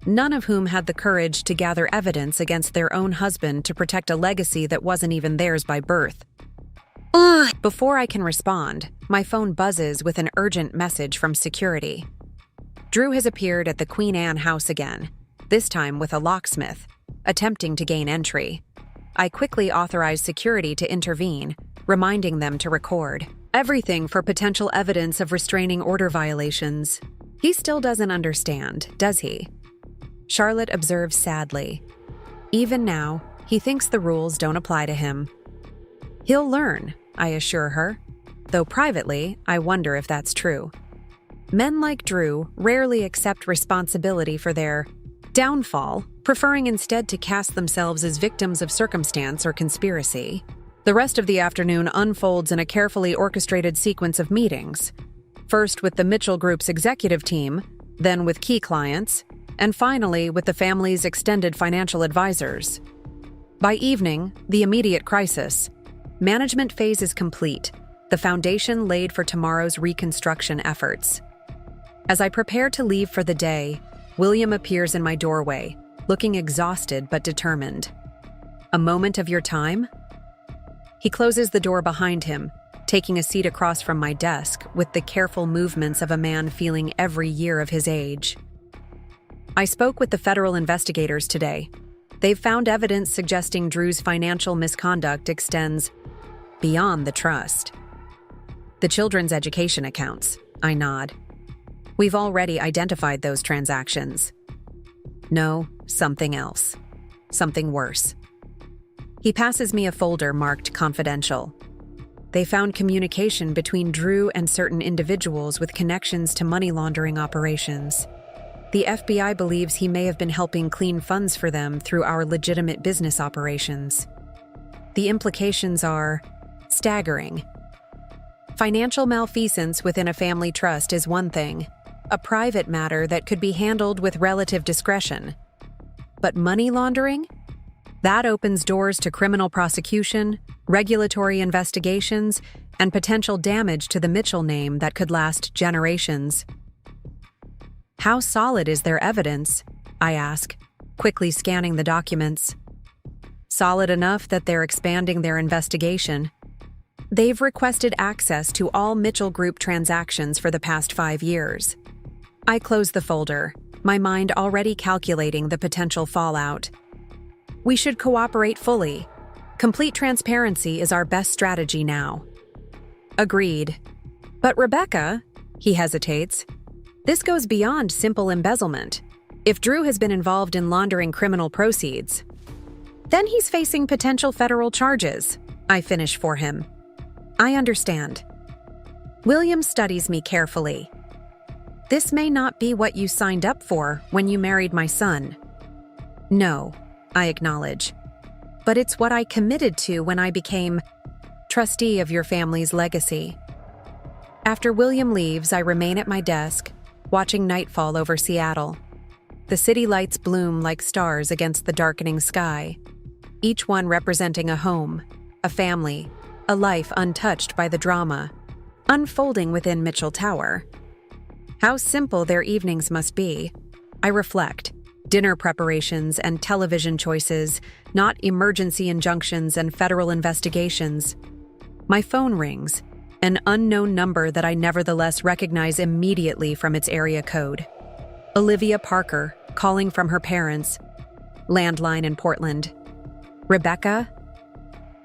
"None of whom had the courage to gather evidence against their own husband to protect a legacy that wasn't even theirs by birth." Before I can respond, my phone buzzes with an urgent message from security. Drew has appeared at the Queen Anne house again, this time with a locksmith, attempting to gain entry. I quickly authorize security to intervene, reminding them to record everything for potential evidence of restraining order violations. He still doesn't understand, does he? Charlotte observes sadly. Even now, he thinks the rules don't apply to him. He'll learn, I assure her, though privately, I wonder if that's true. Men like Drew rarely accept responsibility for their downfall, preferring instead to cast themselves as victims of circumstance or conspiracy. The rest of the afternoon unfolds in a carefully orchestrated sequence of meetings, first with the Mitchell Group's executive team, then with key clients, and finally with the family's extended financial advisors. By evening, the immediate crisis. Management phase is complete, the foundation laid for tomorrow's reconstruction efforts. As I prepare to leave for the day, William appears in my doorway, looking exhausted but determined. "A moment of your time?" He closes the door behind him, taking a seat across from my desk with the careful movements of a man feeling every year of his age. "I spoke with the federal investigators today. They've found evidence suggesting Drew's financial misconduct extends beyond the trust." "The children's education accounts," I nod. "We've already identified those transactions." "No, something else. Something worse." He passes me a folder marked confidential. They found communication between Drew and certain individuals with connections to money laundering operations. The FBI believes he may have been helping clean funds for them through our legitimate business operations. The implications are staggering. Financial malfeasance within a family trust is one thing, a private matter that could be handled with relative discretion. But money laundering? That opens doors to criminal prosecution, regulatory investigations, and potential damage to the Mitchell name that could last generations. "How solid is their evidence?" I ask, quickly scanning the documents. "Solid enough that they're expanding their investigation. They've requested access to all Mitchell Group transactions for the past 5 years." I close the folder, my mind already calculating the potential fallout. "We should cooperate fully. Complete transparency is our best strategy now." "Agreed. But Rebecca," he hesitates, "this goes beyond simple embezzlement. If Drew has been involved in laundering criminal proceeds, then he's facing potential federal charges," I finish for him. "I understand." William studies me carefully. "This may not be what you signed up for when you married my son." "No," I acknowledge. "But it's what I committed to when I became trustee of your family's legacy." After William leaves, I remain at my desk, watching nightfall over Seattle. The city lights bloom like stars against the darkening sky, each one representing a home, a family, a life untouched by the drama, unfolding within Mitchell Tower. How simple their evenings must be. I reflect. Dinner preparations and television choices, not emergency injunctions and federal investigations. My phone rings, an unknown number that I nevertheless recognize immediately from its area code. Olivia Parker, calling from her parents. Landline in Portland. Rebecca?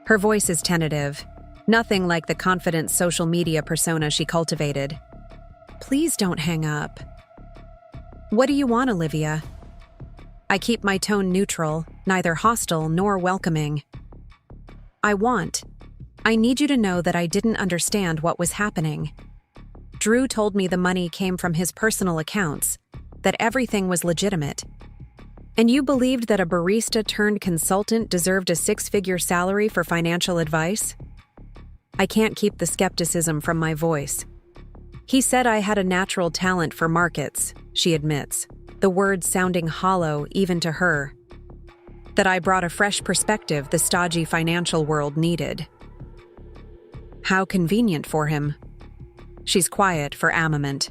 Her voice is tentative, nothing like the confident social media persona she cultivated. Please don't hang up. What do you want, Olivia? I keep my tone neutral, neither hostile nor welcoming. I need you to know that I didn't understand what was happening. Drew told me the money came from his personal accounts, that everything was legitimate. And you believed that a barista turned consultant deserved a six-figure salary for financial advice? I can't keep the skepticism from my voice. He said I had a natural talent for markets, she admits, the words sounding hollow even to her. That I brought a fresh perspective the stodgy financial world needed. How convenient for him. She's quiet for armament.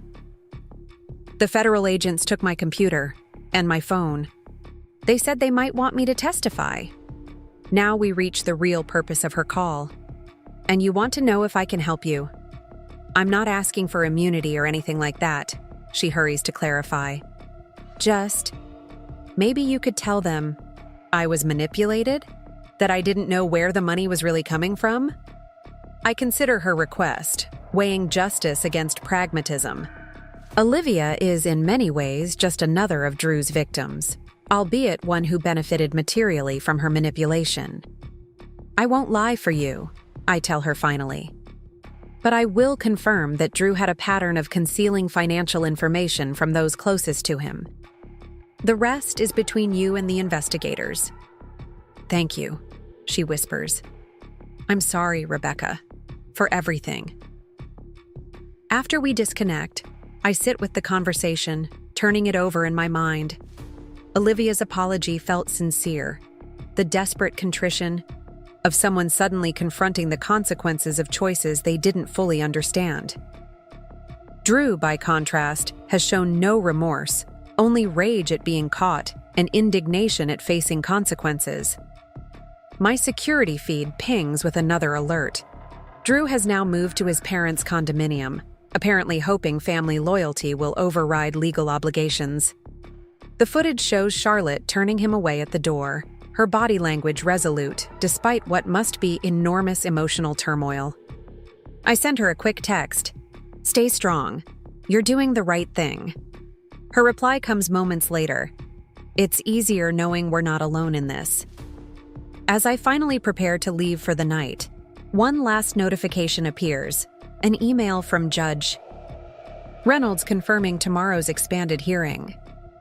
The federal agents took my computer and my phone. They said they might want me to testify. Now we reach the real purpose of her call. And you want to know if I can help you. I'm not asking for immunity or anything like that, she hurries to clarify. Just, maybe you could tell them I was manipulated? That I didn't know where the money was really coming from? I consider her request, weighing justice against pragmatism. Olivia is in many ways just another of Drew's victims, albeit one who benefited materially from her manipulation. I won't lie for you, I tell her finally. But I will confirm that Drew had a pattern of concealing financial information from those closest to him. The rest is between you and the investigators. Thank you, she whispers. I'm sorry, Rebecca, for everything. After we disconnect, I sit with the conversation, turning it over in my mind. Olivia's apology felt sincere, the desperate contrition of someone suddenly confronting the consequences of choices they didn't fully understand. Drew, by contrast, has shown no remorse, only rage at being caught and indignation at facing consequences. My security feed pings with another alert. Drew has now moved to his parents' condominium, apparently hoping family loyalty will override legal obligations. The footage shows Charlotte turning him away at the door, her body language resolute despite what must be enormous emotional turmoil. I send her a quick text. Stay strong. You're doing the right thing. Her reply comes moments later. It's easier knowing we're not alone in this. As I finally prepare to leave for the night, one last notification appears, an email from Judge Reynolds confirming tomorrow's expanded hearing.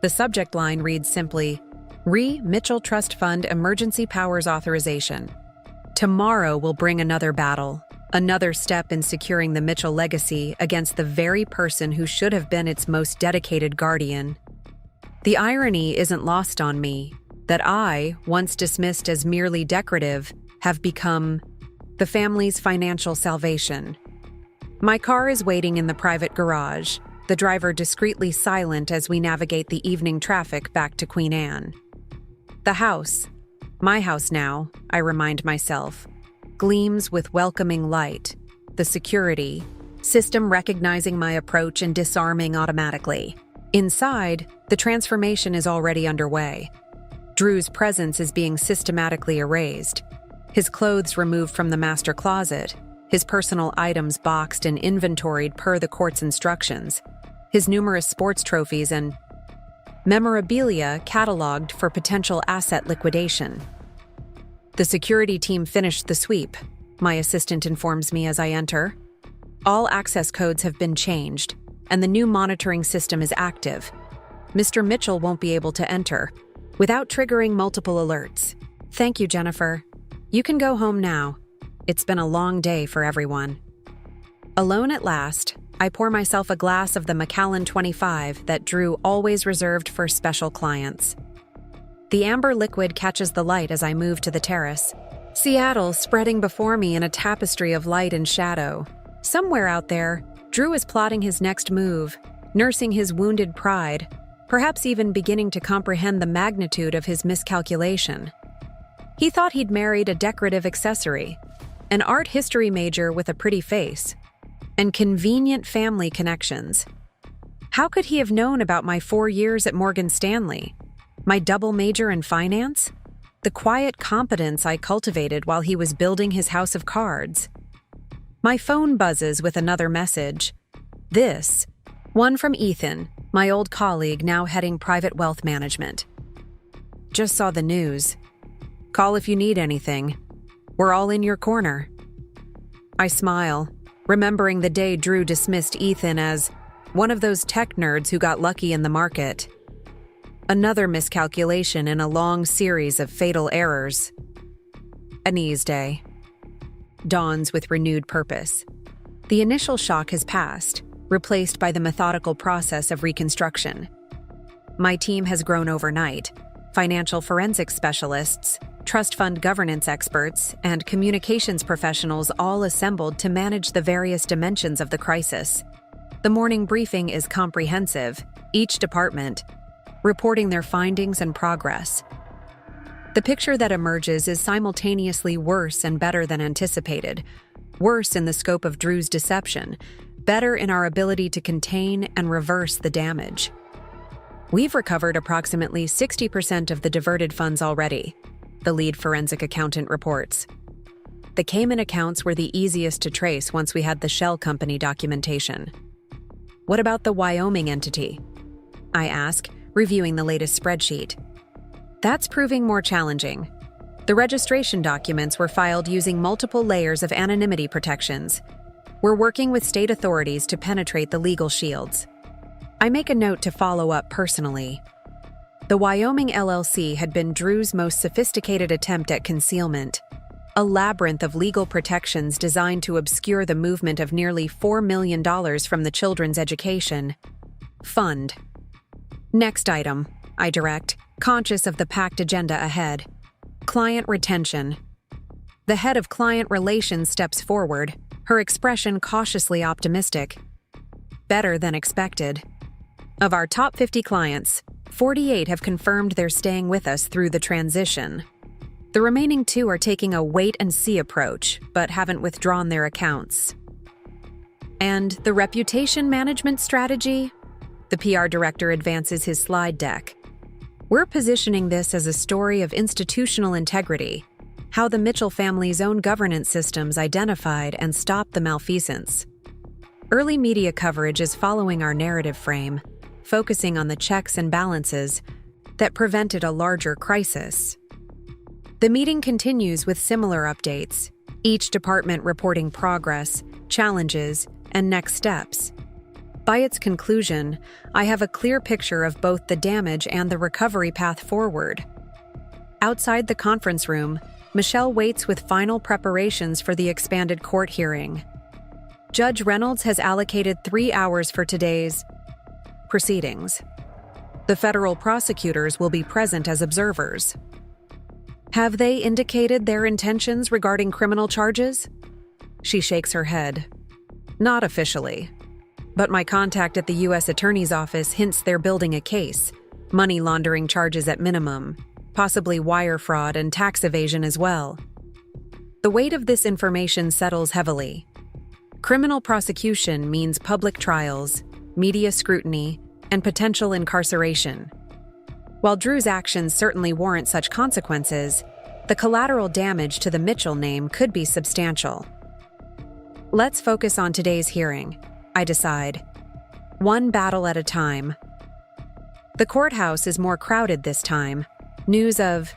The subject line reads simply, Mitchell Trust Fund Emergency Powers Authorization. Tomorrow will bring another battle, another step in securing the Mitchell legacy against the very person who should have been its most dedicated guardian. The irony isn't lost on me that I, once dismissed as merely decorative, have become the family's financial salvation. My car is waiting in the private garage, the driver discreetly silent as we navigate the evening traffic back to Queen Anne. The house, my house now, I remind myself, gleams with welcoming light, the security system recognizing my approach and disarming automatically. Inside, the transformation is already underway. Drew's presence is being systematically erased, his clothes removed from the master closet, his personal items boxed and inventoried per the court's instructions, his numerous sports trophies and memorabilia cataloged for potential asset liquidation. The security team finished the sweep, my assistant informs me as I enter. All access codes have been changed, and the new monitoring system is active. Mr. Mitchell won't be able to enter without triggering multiple alerts. Thank you, Jennifer. You can go home now. It's been a long day for everyone. Alone at last, I pour myself a glass of the Macallan 25 that Drew always reserved for special clients. The amber liquid catches the light as I move to the terrace. Seattle spreading before me in a tapestry of light and shadow. Somewhere out there, Drew is plotting his next move, nursing his wounded pride, perhaps even beginning to comprehend the magnitude of his miscalculation. He thought he'd married a decorative accessory, an art history major with a pretty face, and convenient family connections. How could he have known about my 4 years at Morgan Stanley? My double major in finance? The quiet competence I cultivated while he was building his house of cards? My phone buzzes with another message. This, one from Ethan, my old colleague now heading private wealth management. Just saw the news. Call if you need anything. We're all in your corner. I smile, remembering the day Drew dismissed Ethan as one of those tech nerds who got lucky in the market. Another miscalculation in a long series of fatal errors. Anise Day dawns with renewed purpose. The initial shock has passed, replaced by the methodical process of reconstruction. My team has grown overnight. Financial forensics specialists, trust fund governance experts, and communications professionals all assembled to manage the various dimensions of the crisis. The morning briefing is comprehensive, each department reporting their findings and progress. The picture that emerges is simultaneously worse and better than anticipated. Worse in the scope of Drew's deception, better in our ability to contain and reverse the damage. We've recovered approximately 60% of the diverted funds already, the lead forensic accountant reports. The Cayman accounts were the easiest to trace once we had the shell company documentation. What about the Wyoming entity? I ask, reviewing the latest spreadsheet. That's proving more challenging. The registration documents were filed using multiple layers of anonymity protections. We're working with state authorities to penetrate the legal shields. I make a note to follow up personally. The Wyoming LLC had been Drew's most sophisticated attempt at concealment, a labyrinth of legal protections designed to obscure the movement of nearly $4 million from the Children's Education Fund. Next item, I direct, conscious of the packed agenda ahead. Client retention. The head of client relations steps forward, her expression cautiously optimistic. Better than expected. Of our top 50 clients, 48 have confirmed they're staying with us through the transition. The remaining 2 are taking a wait-and-see approach, but haven't withdrawn their accounts. And the reputation management strategy? The PR director advances his slide deck. We're positioning this as a story of institutional integrity, how the Mitchell family's own governance systems identified and stopped the malfeasance. Early media coverage is following our narrative frame, focusing on the checks and balances that prevented a larger crisis. The meeting continues with similar updates, each department reporting progress, challenges, and next steps. By its conclusion, I have a clear picture of both the damage and the recovery path forward. Outside the conference room, Michelle waits with final preparations for the expanded court hearing. Judge Reynolds has allocated 3 hours for today's proceedings. The federal prosecutors will be present as observers. Have they indicated their intentions regarding criminal charges? She shakes her head. Not officially. But my contact at the U.S. Attorney's Office hints they're building a case, money laundering charges at minimum, possibly wire fraud and tax evasion as well. The weight of this information settles heavily. Criminal prosecution means public trials, media scrutiny, and potential incarceration. While Drew's actions certainly warrant such consequences, the collateral damage to the Mitchell name could be substantial. Let's focus on today's hearing, I decide. One battle at a time. The courthouse is more crowded this time. News of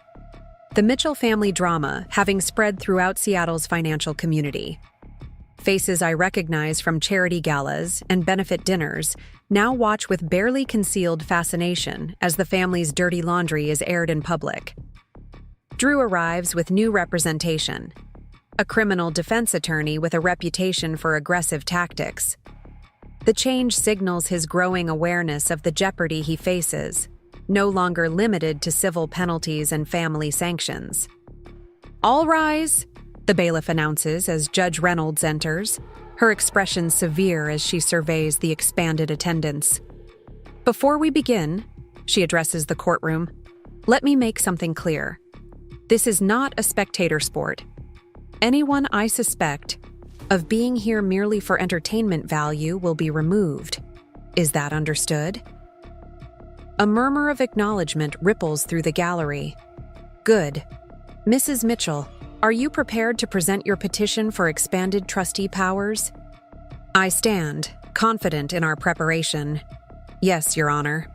the Mitchell family drama having spread throughout Seattle's financial community. Faces I recognize from charity galas and benefit dinners now watch with barely concealed fascination as the family's dirty laundry is aired in public. Drew arrives with new representation. a criminal defense attorney with a reputation for aggressive tactics. The change signals his growing awareness of the jeopardy he faces, no longer limited to civil penalties and family sanctions. "All rise," the bailiff announces as Judge Reynolds enters, her expression severe as she surveys the expanded attendance. "Before we begin," she addresses the courtroom, "let me make something clear. This is not a spectator sport. Anyone I suspect of being here merely for entertainment value will be removed. Is that understood?" A murmur of acknowledgement ripples through the gallery. "Good. Mrs. Mitchell, are you prepared to present your petition for expanded trustee powers?" I stand, confident in our preparation. "Yes, Your Honor."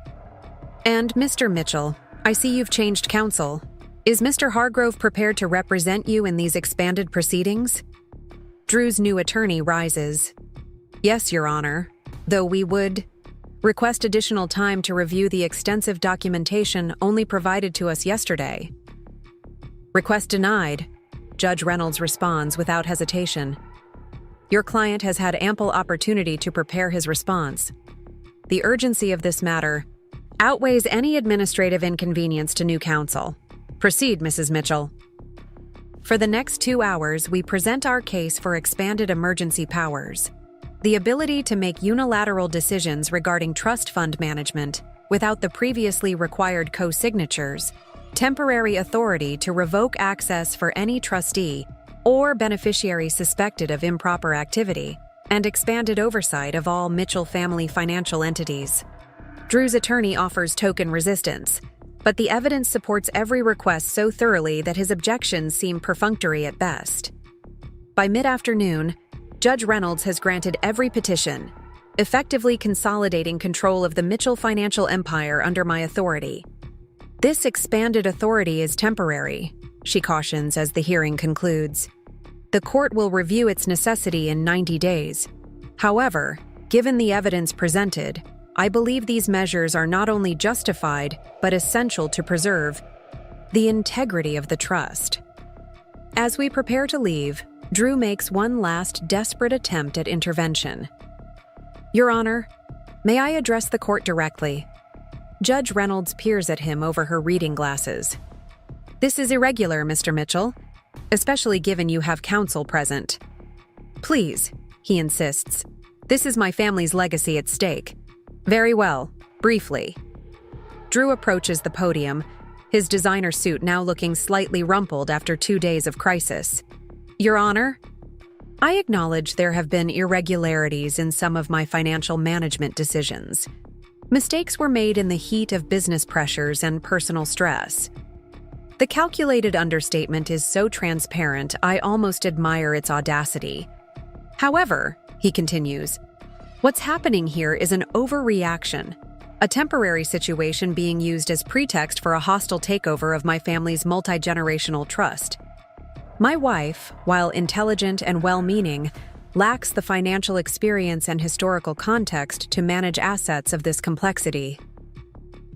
"And Mr. Mitchell, I see you've changed counsel. Is Mr. Hargrove prepared to represent you in these expanded proceedings?" Drew's new attorney rises. "Yes, Your Honor, though we would request additional time to review the extensive documentation only provided to us yesterday." "Request denied," Judge Reynolds responds without hesitation. "Your client has had ample opportunity to prepare his response. The urgency of this matter outweighs any administrative inconvenience to new counsel. Proceed, Mrs. Mitchell." For the next 2 hours, we present our case for expanded emergency powers. The ability to make unilateral decisions regarding trust fund management without the previously required co-signatures, temporary authority to revoke access for any trustee or beneficiary suspected of improper activity, and expanded oversight of all Mitchell family financial entities. Drew's attorney offers token resistance, but the evidence supports every request so thoroughly that his objections seem perfunctory at best. By mid-afternoon, Judge Reynolds has granted every petition, effectively consolidating control of the Mitchell financial empire under my authority. "This expanded authority is temporary," she cautions as the hearing concludes. "The court will review its necessity in 90 days. However, given the evidence presented, I believe these measures are not only justified, but essential to preserve the integrity of the trust." As we prepare to leave, Drew makes one last desperate attempt at intervention. "Your Honor, may I address the court directly?" Judge Reynolds peers at him over her reading glasses. "This is irregular, Mr. Mitchell, especially given you have counsel present." "Please," he insists. "This is my family's legacy at stake." "Very well. Briefly." Drew approaches the podium, his designer suit now looking slightly rumpled after 2 days of crisis. "Your Honor, I acknowledge there have been irregularities in some of my financial management decisions. Mistakes were made in the heat of business pressures and personal stress. The calculated understatement is so transparent, I almost admire its audacity. However," he continues, "what's happening here is an overreaction, a temporary situation being used as pretext for a hostile takeover of my family's multi-generational trust. My wife, while intelligent and well-meaning, lacks the financial experience and historical context to manage assets of this complexity."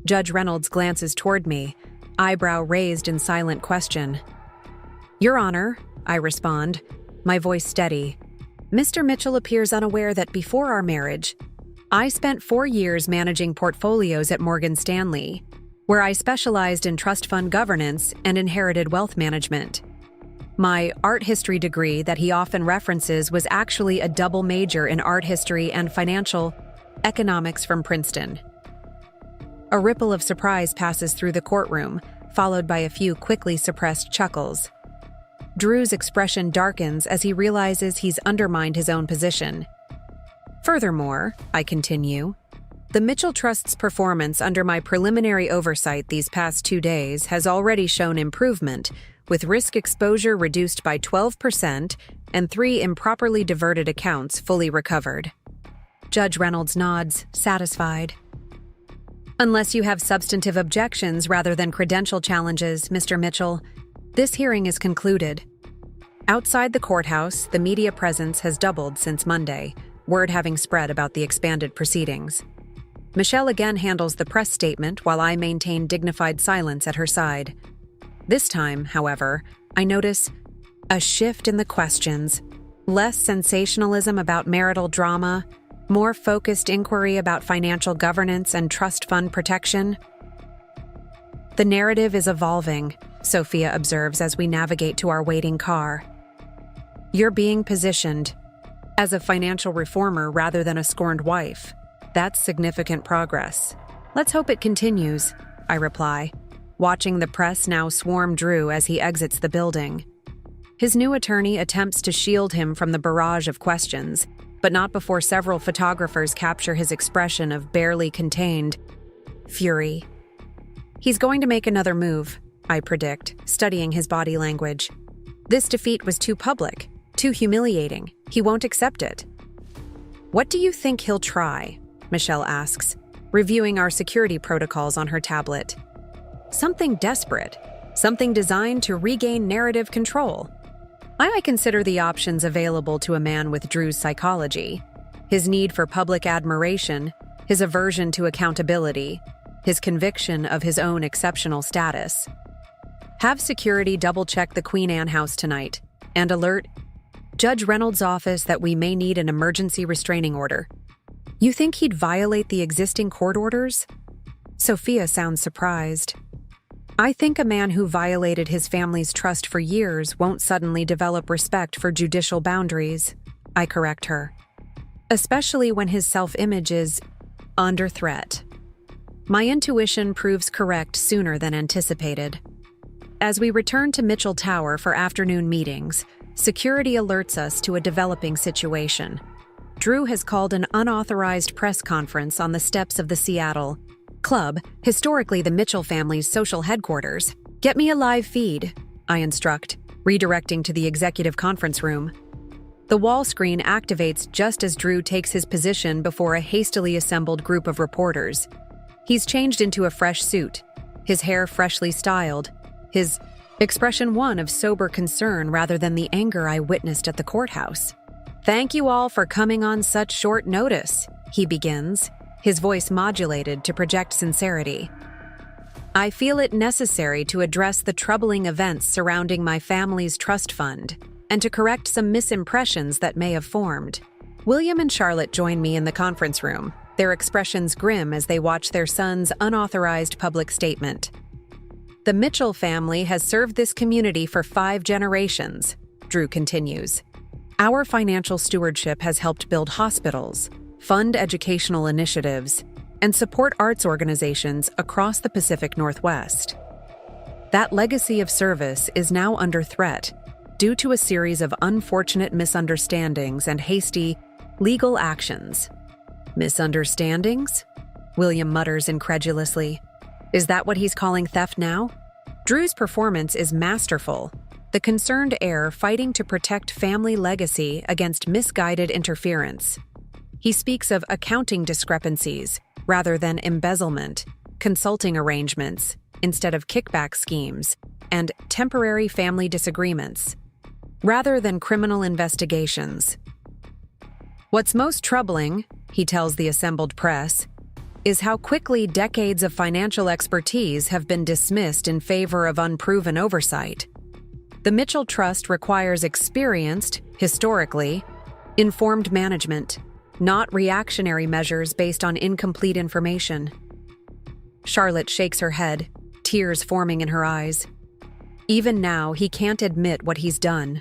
Judge Reynolds glances toward me, eyebrow raised in silent question. "Your Honor," I respond, my voice steady, "Mr. Mitchell appears unaware that before our marriage, I spent 4 years managing portfolios at Morgan Stanley, where I specialized in trust fund governance and inherited wealth management. My art history degree that he often references was actually a double major in art history and financial economics from Princeton." A ripple of surprise passes through the courtroom, followed by a few quickly suppressed chuckles. Drew's expression darkens as he realizes he's undermined his own position. "Furthermore," I continue, "the Mitchell Trust's performance under my preliminary oversight these past 2 days has already shown improvement, with risk exposure reduced by 12% and 3 improperly diverted accounts fully recovered." Judge Reynolds nods, satisfied. "Unless you have substantive objections rather than credential challenges, Mr. Mitchell, this hearing is concluded." Outside the courthouse, the media presence has doubled since Monday, word having spread about the expanded proceedings. Michelle again handles the press statement while I maintain dignified silence at her side. This time, however, I notice A shift in the questions. Less sensationalism about marital drama, more focused inquiry about financial governance and trust fund protection. The narrative is evolving, Sophia observes as we navigate to our waiting car. You're being positioned as a financial reformer rather than a scorned wife. That's significant progress. Let's hope it continues, I reply, watching the press now swarm Drew as he exits the building. His new attorney attempts to shield him from the barrage of questions, but not before several photographers capture his expression of barely contained fury. He's going to make another move, I predict, studying his body language. This defeat was too public, too humiliating. He won't accept it. What do you think he'll try? Michelle asks, reviewing our security protocols on her tablet. Something desperate, something designed to regain narrative control. I consider the options available to a man with Drew's psychology: his need for public admiration, his aversion to accountability, his conviction of his own exceptional status. Have security double-check the Queen Anne house tonight, and alert Judge Reynolds' office that we may need an emergency restraining order. You think he'd violate the existing court orders? Sophia sounds surprised. I think a man who violated his family's trust for years won't suddenly develop respect for judicial boundaries, I correct her. Especially when his self-image is under threat. My intuition proves correct sooner than anticipated. As we return to Mitchell Tower for afternoon meetings, security alerts us to a developing situation. Drew has called an unauthorized press conference on the steps of the Seattle Club, historically the Mitchell family's social headquarters. Get me a live feed, I instruct, redirecting to the executive conference room. The wall screen activates just as Drew takes his position before a hastily assembled group of reporters. He's changed into a fresh suit, his hair freshly styled, his expression one of sober concern rather than the anger I witnessed at the courthouse. Thank you all for coming on such short notice, he begins, his voice modulated to project sincerity. I feel it necessary to address the troubling events surrounding my family's trust fund and to correct some misimpressions that may have formed. William and Charlotte join me in the conference room, their expressions grim as they watch their son's unauthorized public statement. The Mitchell family has served this community for 5 generations, Drew continues. Our financial stewardship has helped build hospitals, fund educational initiatives, and support arts organizations across the Pacific Northwest. That legacy of service is now under threat due to a series of unfortunate misunderstandings and hasty legal actions. Misunderstandings? William mutters incredulously. Is that what he's calling theft now? Drew's performance is masterful, the concerned heir fighting to protect family legacy against misguided interference. He speaks of accounting discrepancies rather than embezzlement, consulting arrangements instead of kickback schemes, and temporary family disagreements, rather than criminal investigations. What's most troubling, he tells the assembled press, is how quickly decades of financial expertise have been dismissed in favor of unproven oversight. The Mitchell Trust requires experienced, historically, informed management, not reactionary measures based on incomplete information. Charlotte shakes her head, tears forming in her eyes. Even now, he can't admit what he's done.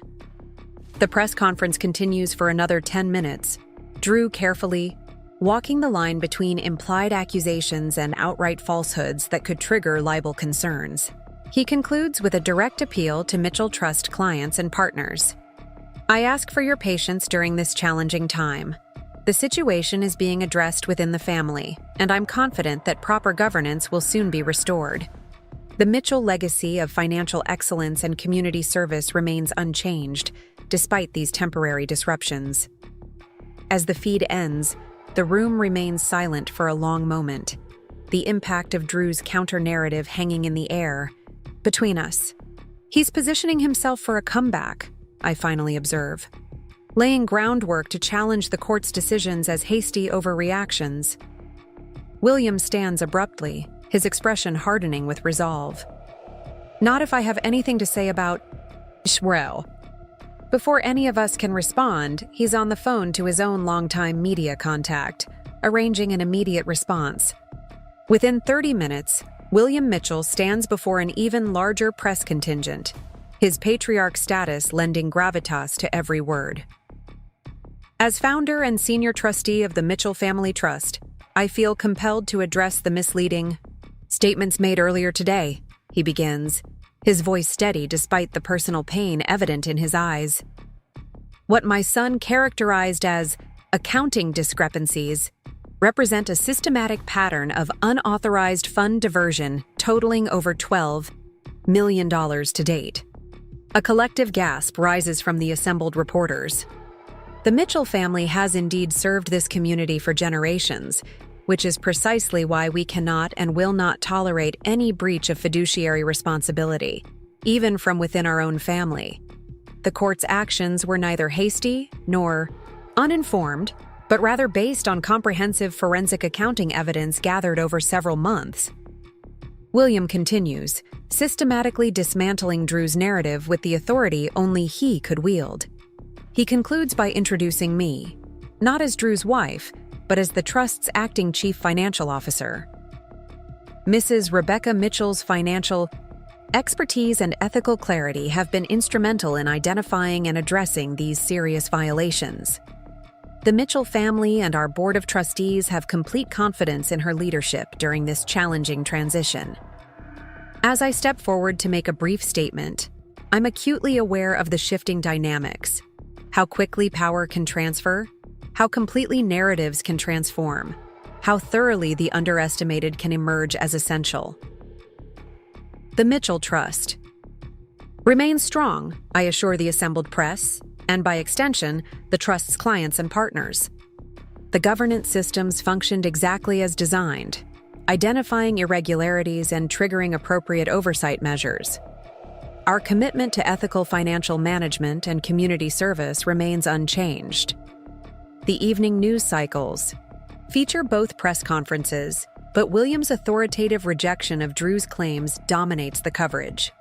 The press conference continues for another 10 minutes, Drew carefully walking the line between implied accusations and outright falsehoods that could trigger libel concerns. He concludes with a direct appeal to Mitchell Trust clients and partners. I ask for your patience during this challenging time. The situation is being addressed within the family, and I'm confident that proper governance will soon be restored. The Mitchell legacy of financial excellence and community service remains unchanged, despite these temporary disruptions. As the feed ends, the room remains silent for a long moment, the impact of Drew's counter-narrative hanging in the air. Between us, he's positioning himself for a comeback, I finally observe, laying groundwork to challenge the court's decisions as hasty overreactions. William stands abruptly, his expression hardening with resolve. Not if I have anything to say about... Well, Before any of us can respond, he's on the phone to his own longtime media contact, arranging an immediate response. Within 30 minutes, William Mitchell stands before an even larger press contingent, his patriarch status lending gravitas to every word. As founder and senior trustee of the Mitchell Family Trust, I feel compelled to address the misleading statements made earlier today, he begins, his voice steady despite the personal pain evident in his eyes. What my son characterized as accounting discrepancies represent a systematic pattern of unauthorized fund diversion totaling over $12 million to date. A collective gasp rises from the assembled reporters. The Mitchell family has indeed served this community for generations, which is precisely why we cannot and will not tolerate any breach of fiduciary responsibility, even from within our own family. The court's actions were neither hasty nor uninformed, but rather based on comprehensive forensic accounting evidence gathered over several months. William continues, systematically dismantling Drew's narrative with the authority only he could wield. He concludes by introducing me, not as Drew's wife, but as the Trust's acting chief financial officer. Mrs. Rebecca Mitchell's financial expertise and ethical clarity have been instrumental in identifying and addressing these serious violations. The Mitchell family and our Board of Trustees have complete confidence in her leadership during this challenging transition. As I step forward to make a brief statement, I'm acutely aware of the shifting dynamics, how quickly power can transfer, how completely narratives can transform, how thoroughly the underestimated can emerge as essential. The Mitchell Trust remains strong, I assure the assembled press, and by extension, the Trust's clients and partners. The governance systems functioned exactly as designed, identifying irregularities and triggering appropriate oversight measures. Our commitment to ethical financial management and community service remains unchanged. The evening news cycles feature both press conferences, but William's authoritative rejection of Drew's claims dominates the coverage.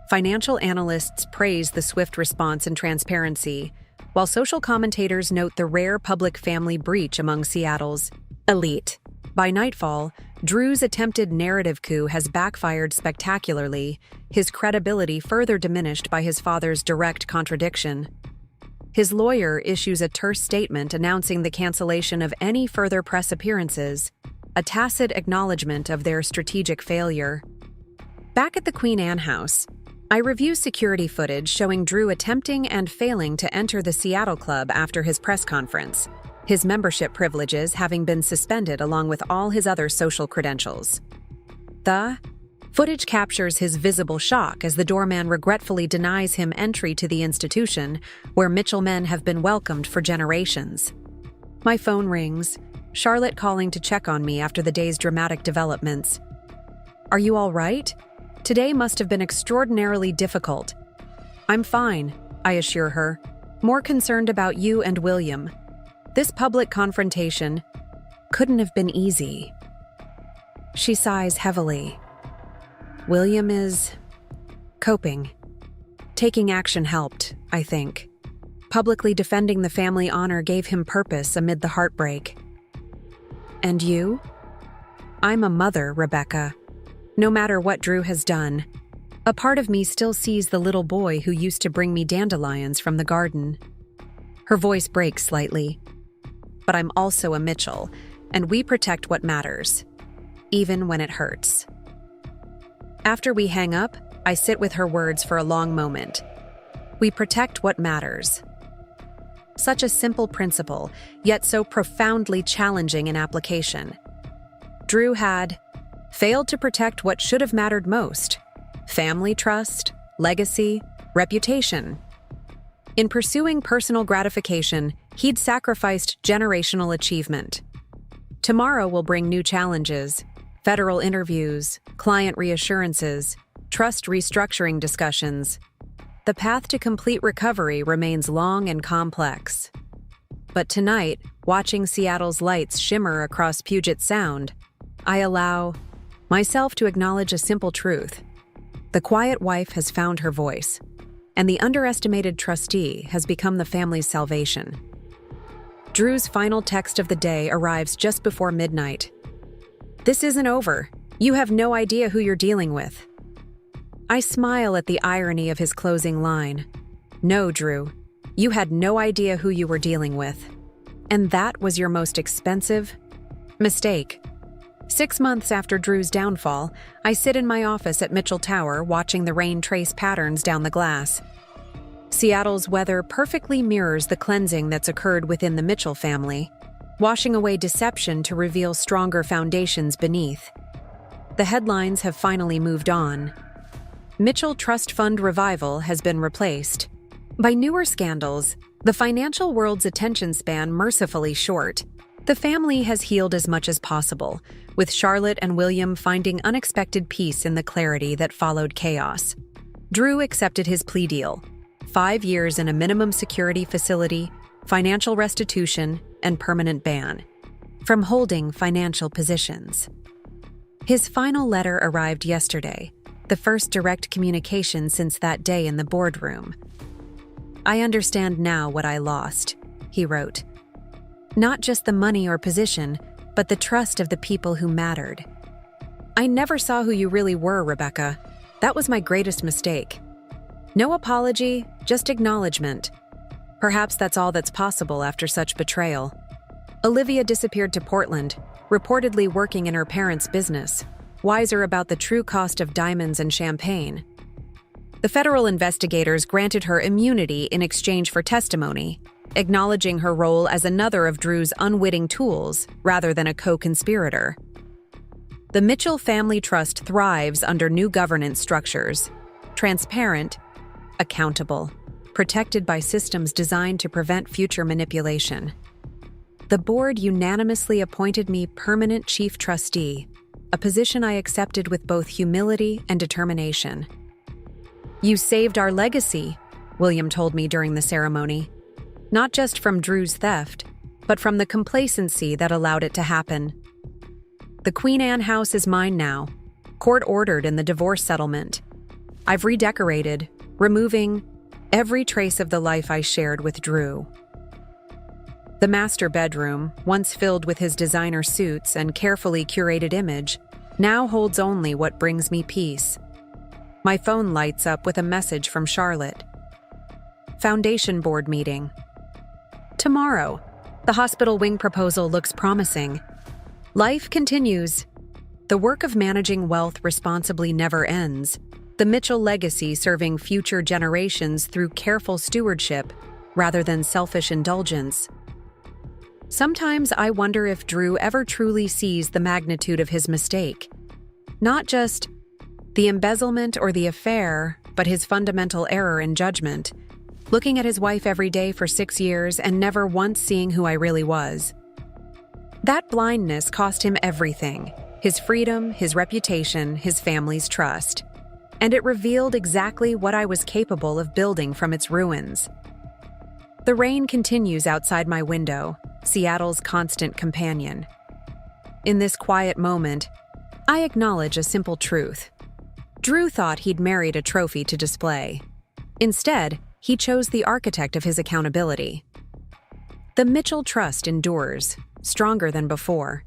Financial analysts praise the swift response and transparency, while social commentators note the rare public family breach among Seattle's elite. By nightfall, Drew's attempted narrative coup has backfired spectacularly, his credibility further diminished by his father's direct contradiction. His lawyer issues a terse statement announcing the cancellation of any further press appearances, a tacit acknowledgement of their strategic failure. Back at the Queen Anne House, I review security footage showing Drew attempting and failing to enter the Seattle Club after his press conference, his membership privileges having been suspended along with all his other social credentials. The footage captures his visible shock as the doorman regretfully denies him entry to the institution where Mitchell men have been welcomed for generations. My phone rings, Charlotte calling to check on me after the day's dramatic developments. "Are you all right? Today must have been extraordinarily difficult." "I'm fine," I assure her, more concerned about you and William. This public confrontation couldn't have been easy. She sighs heavily. William is coping. Taking action helped, I think. Publicly defending the family honor gave him purpose amid the heartbreak. And you? I'm a mother, Rebecca. No matter what Drew has done, a part of me still sees the little boy who used to bring me dandelions from the garden. Her voice breaks slightly. But I'm also a Mitchell, and we protect what matters, even when it hurts. After we hang up, I sit with her words for a long moment. We protect what matters. Such a simple principle, yet so profoundly challenging in application. Drew had failed to protect what should have mattered most: family trust, legacy, reputation. In pursuing personal gratification, he'd sacrificed generational achievement. Tomorrow will bring new challenges: federal interviews, client reassurances, trust restructuring discussions. The path to complete recovery remains long and complex. But tonight, watching Seattle's lights shimmer across Puget Sound, I allow myself to acknowledge a simple truth. The quiet wife has found her voice. and the underestimated trustee has become the family's salvation. Drew's final text of the day arrives just before midnight. "This isn't over. You have no idea who you're dealing with." I smile at the irony of his closing line. No, Drew, you had no idea who you were dealing with. And that was your most expensive mistake. 6 months after Drew's downfall, I sit in my office at Mitchell Tower watching the rain trace patterns down the glass. Seattle's weather perfectly mirrors the cleansing that's occurred within the Mitchell family, washing away deception to reveal stronger foundations beneath. The headlines have finally moved on. Mitchell Trust Fund revival has been replaced by newer scandals, the financial world's attention span mercifully short. The family has healed as much as possible, with Charlotte and William finding unexpected peace in the clarity that followed chaos. Drew accepted his plea deal: 5 years in a minimum security facility, financial restitution, and permanent ban from holding financial positions. His final letter arrived yesterday, the first direct communication since that day in the boardroom. "I understand now what I lost," he wrote. "Not just the money or position, but the trust of the people who mattered. I never saw who you really were, Rebecca. That was my greatest mistake. No apology, just acknowledgement. Perhaps that's all that's possible after such betrayal." Olivia disappeared to Portland, reportedly working in her parents' business, wiser about the true cost of diamonds and champagne. The federal investigators granted her immunity in exchange for testimony, acknowledging her role as another of Drew's unwitting tools rather than a co-conspirator. The Mitchell Family Trust thrives under new governance structures: transparent, accountable, protected by systems designed to prevent future manipulation. The board unanimously appointed me permanent chief trustee, a position I accepted with both humility and determination. "You saved our legacy," William told me during the ceremony. "Not just from Drew's theft, but from the complacency that allowed it to happen. The Queen Anne house is mine now, court-ordered in the divorce settlement. I've redecorated, removing every trace of the life I shared with Drew." The master bedroom, once filled with his designer suits and carefully curated image, now holds only what brings me peace. My phone lights up with a message from Charlotte. Foundation board meeting. Tomorrow. The hospital wing proposal looks promising. Life continues. The work of managing wealth responsibly never ends. The Mitchell legacy serving future generations through careful stewardship rather than selfish indulgence. Sometimes I wonder if Drew ever truly sees the magnitude of his mistake. Not just the embezzlement or the affair, but his fundamental error in judgment, looking at his wife every day for 6 years and never once seeing who I really was. That blindness cost him everything: his freedom, his reputation, his family's trust. And it revealed exactly what I was capable of building from its ruins. The rain continues outside my window, Seattle's constant companion. In this quiet moment, I acknowledge a simple truth. Drew thought he'd married a trophy to display. Instead, he chose the architect of his accountability. The Mitchell Trust endures, stronger than before.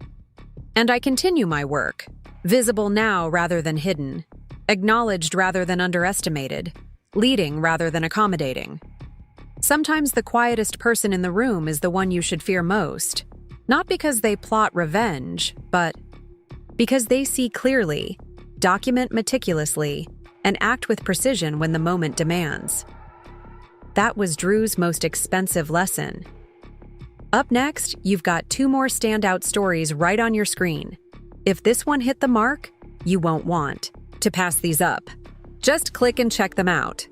And I continue my work, visible now rather than hidden, acknowledged rather than underestimated, leading rather than accommodating. Sometimes the quietest person in the room is the one you should fear most, not because they plot revenge, but because they see clearly, document meticulously, and act with precision when the moment demands. That was Drew's most expensive lesson. Up next, you've got 2 more standout stories right on your screen. If this one hit the mark, you won't want to pass these up. Just click and check them out.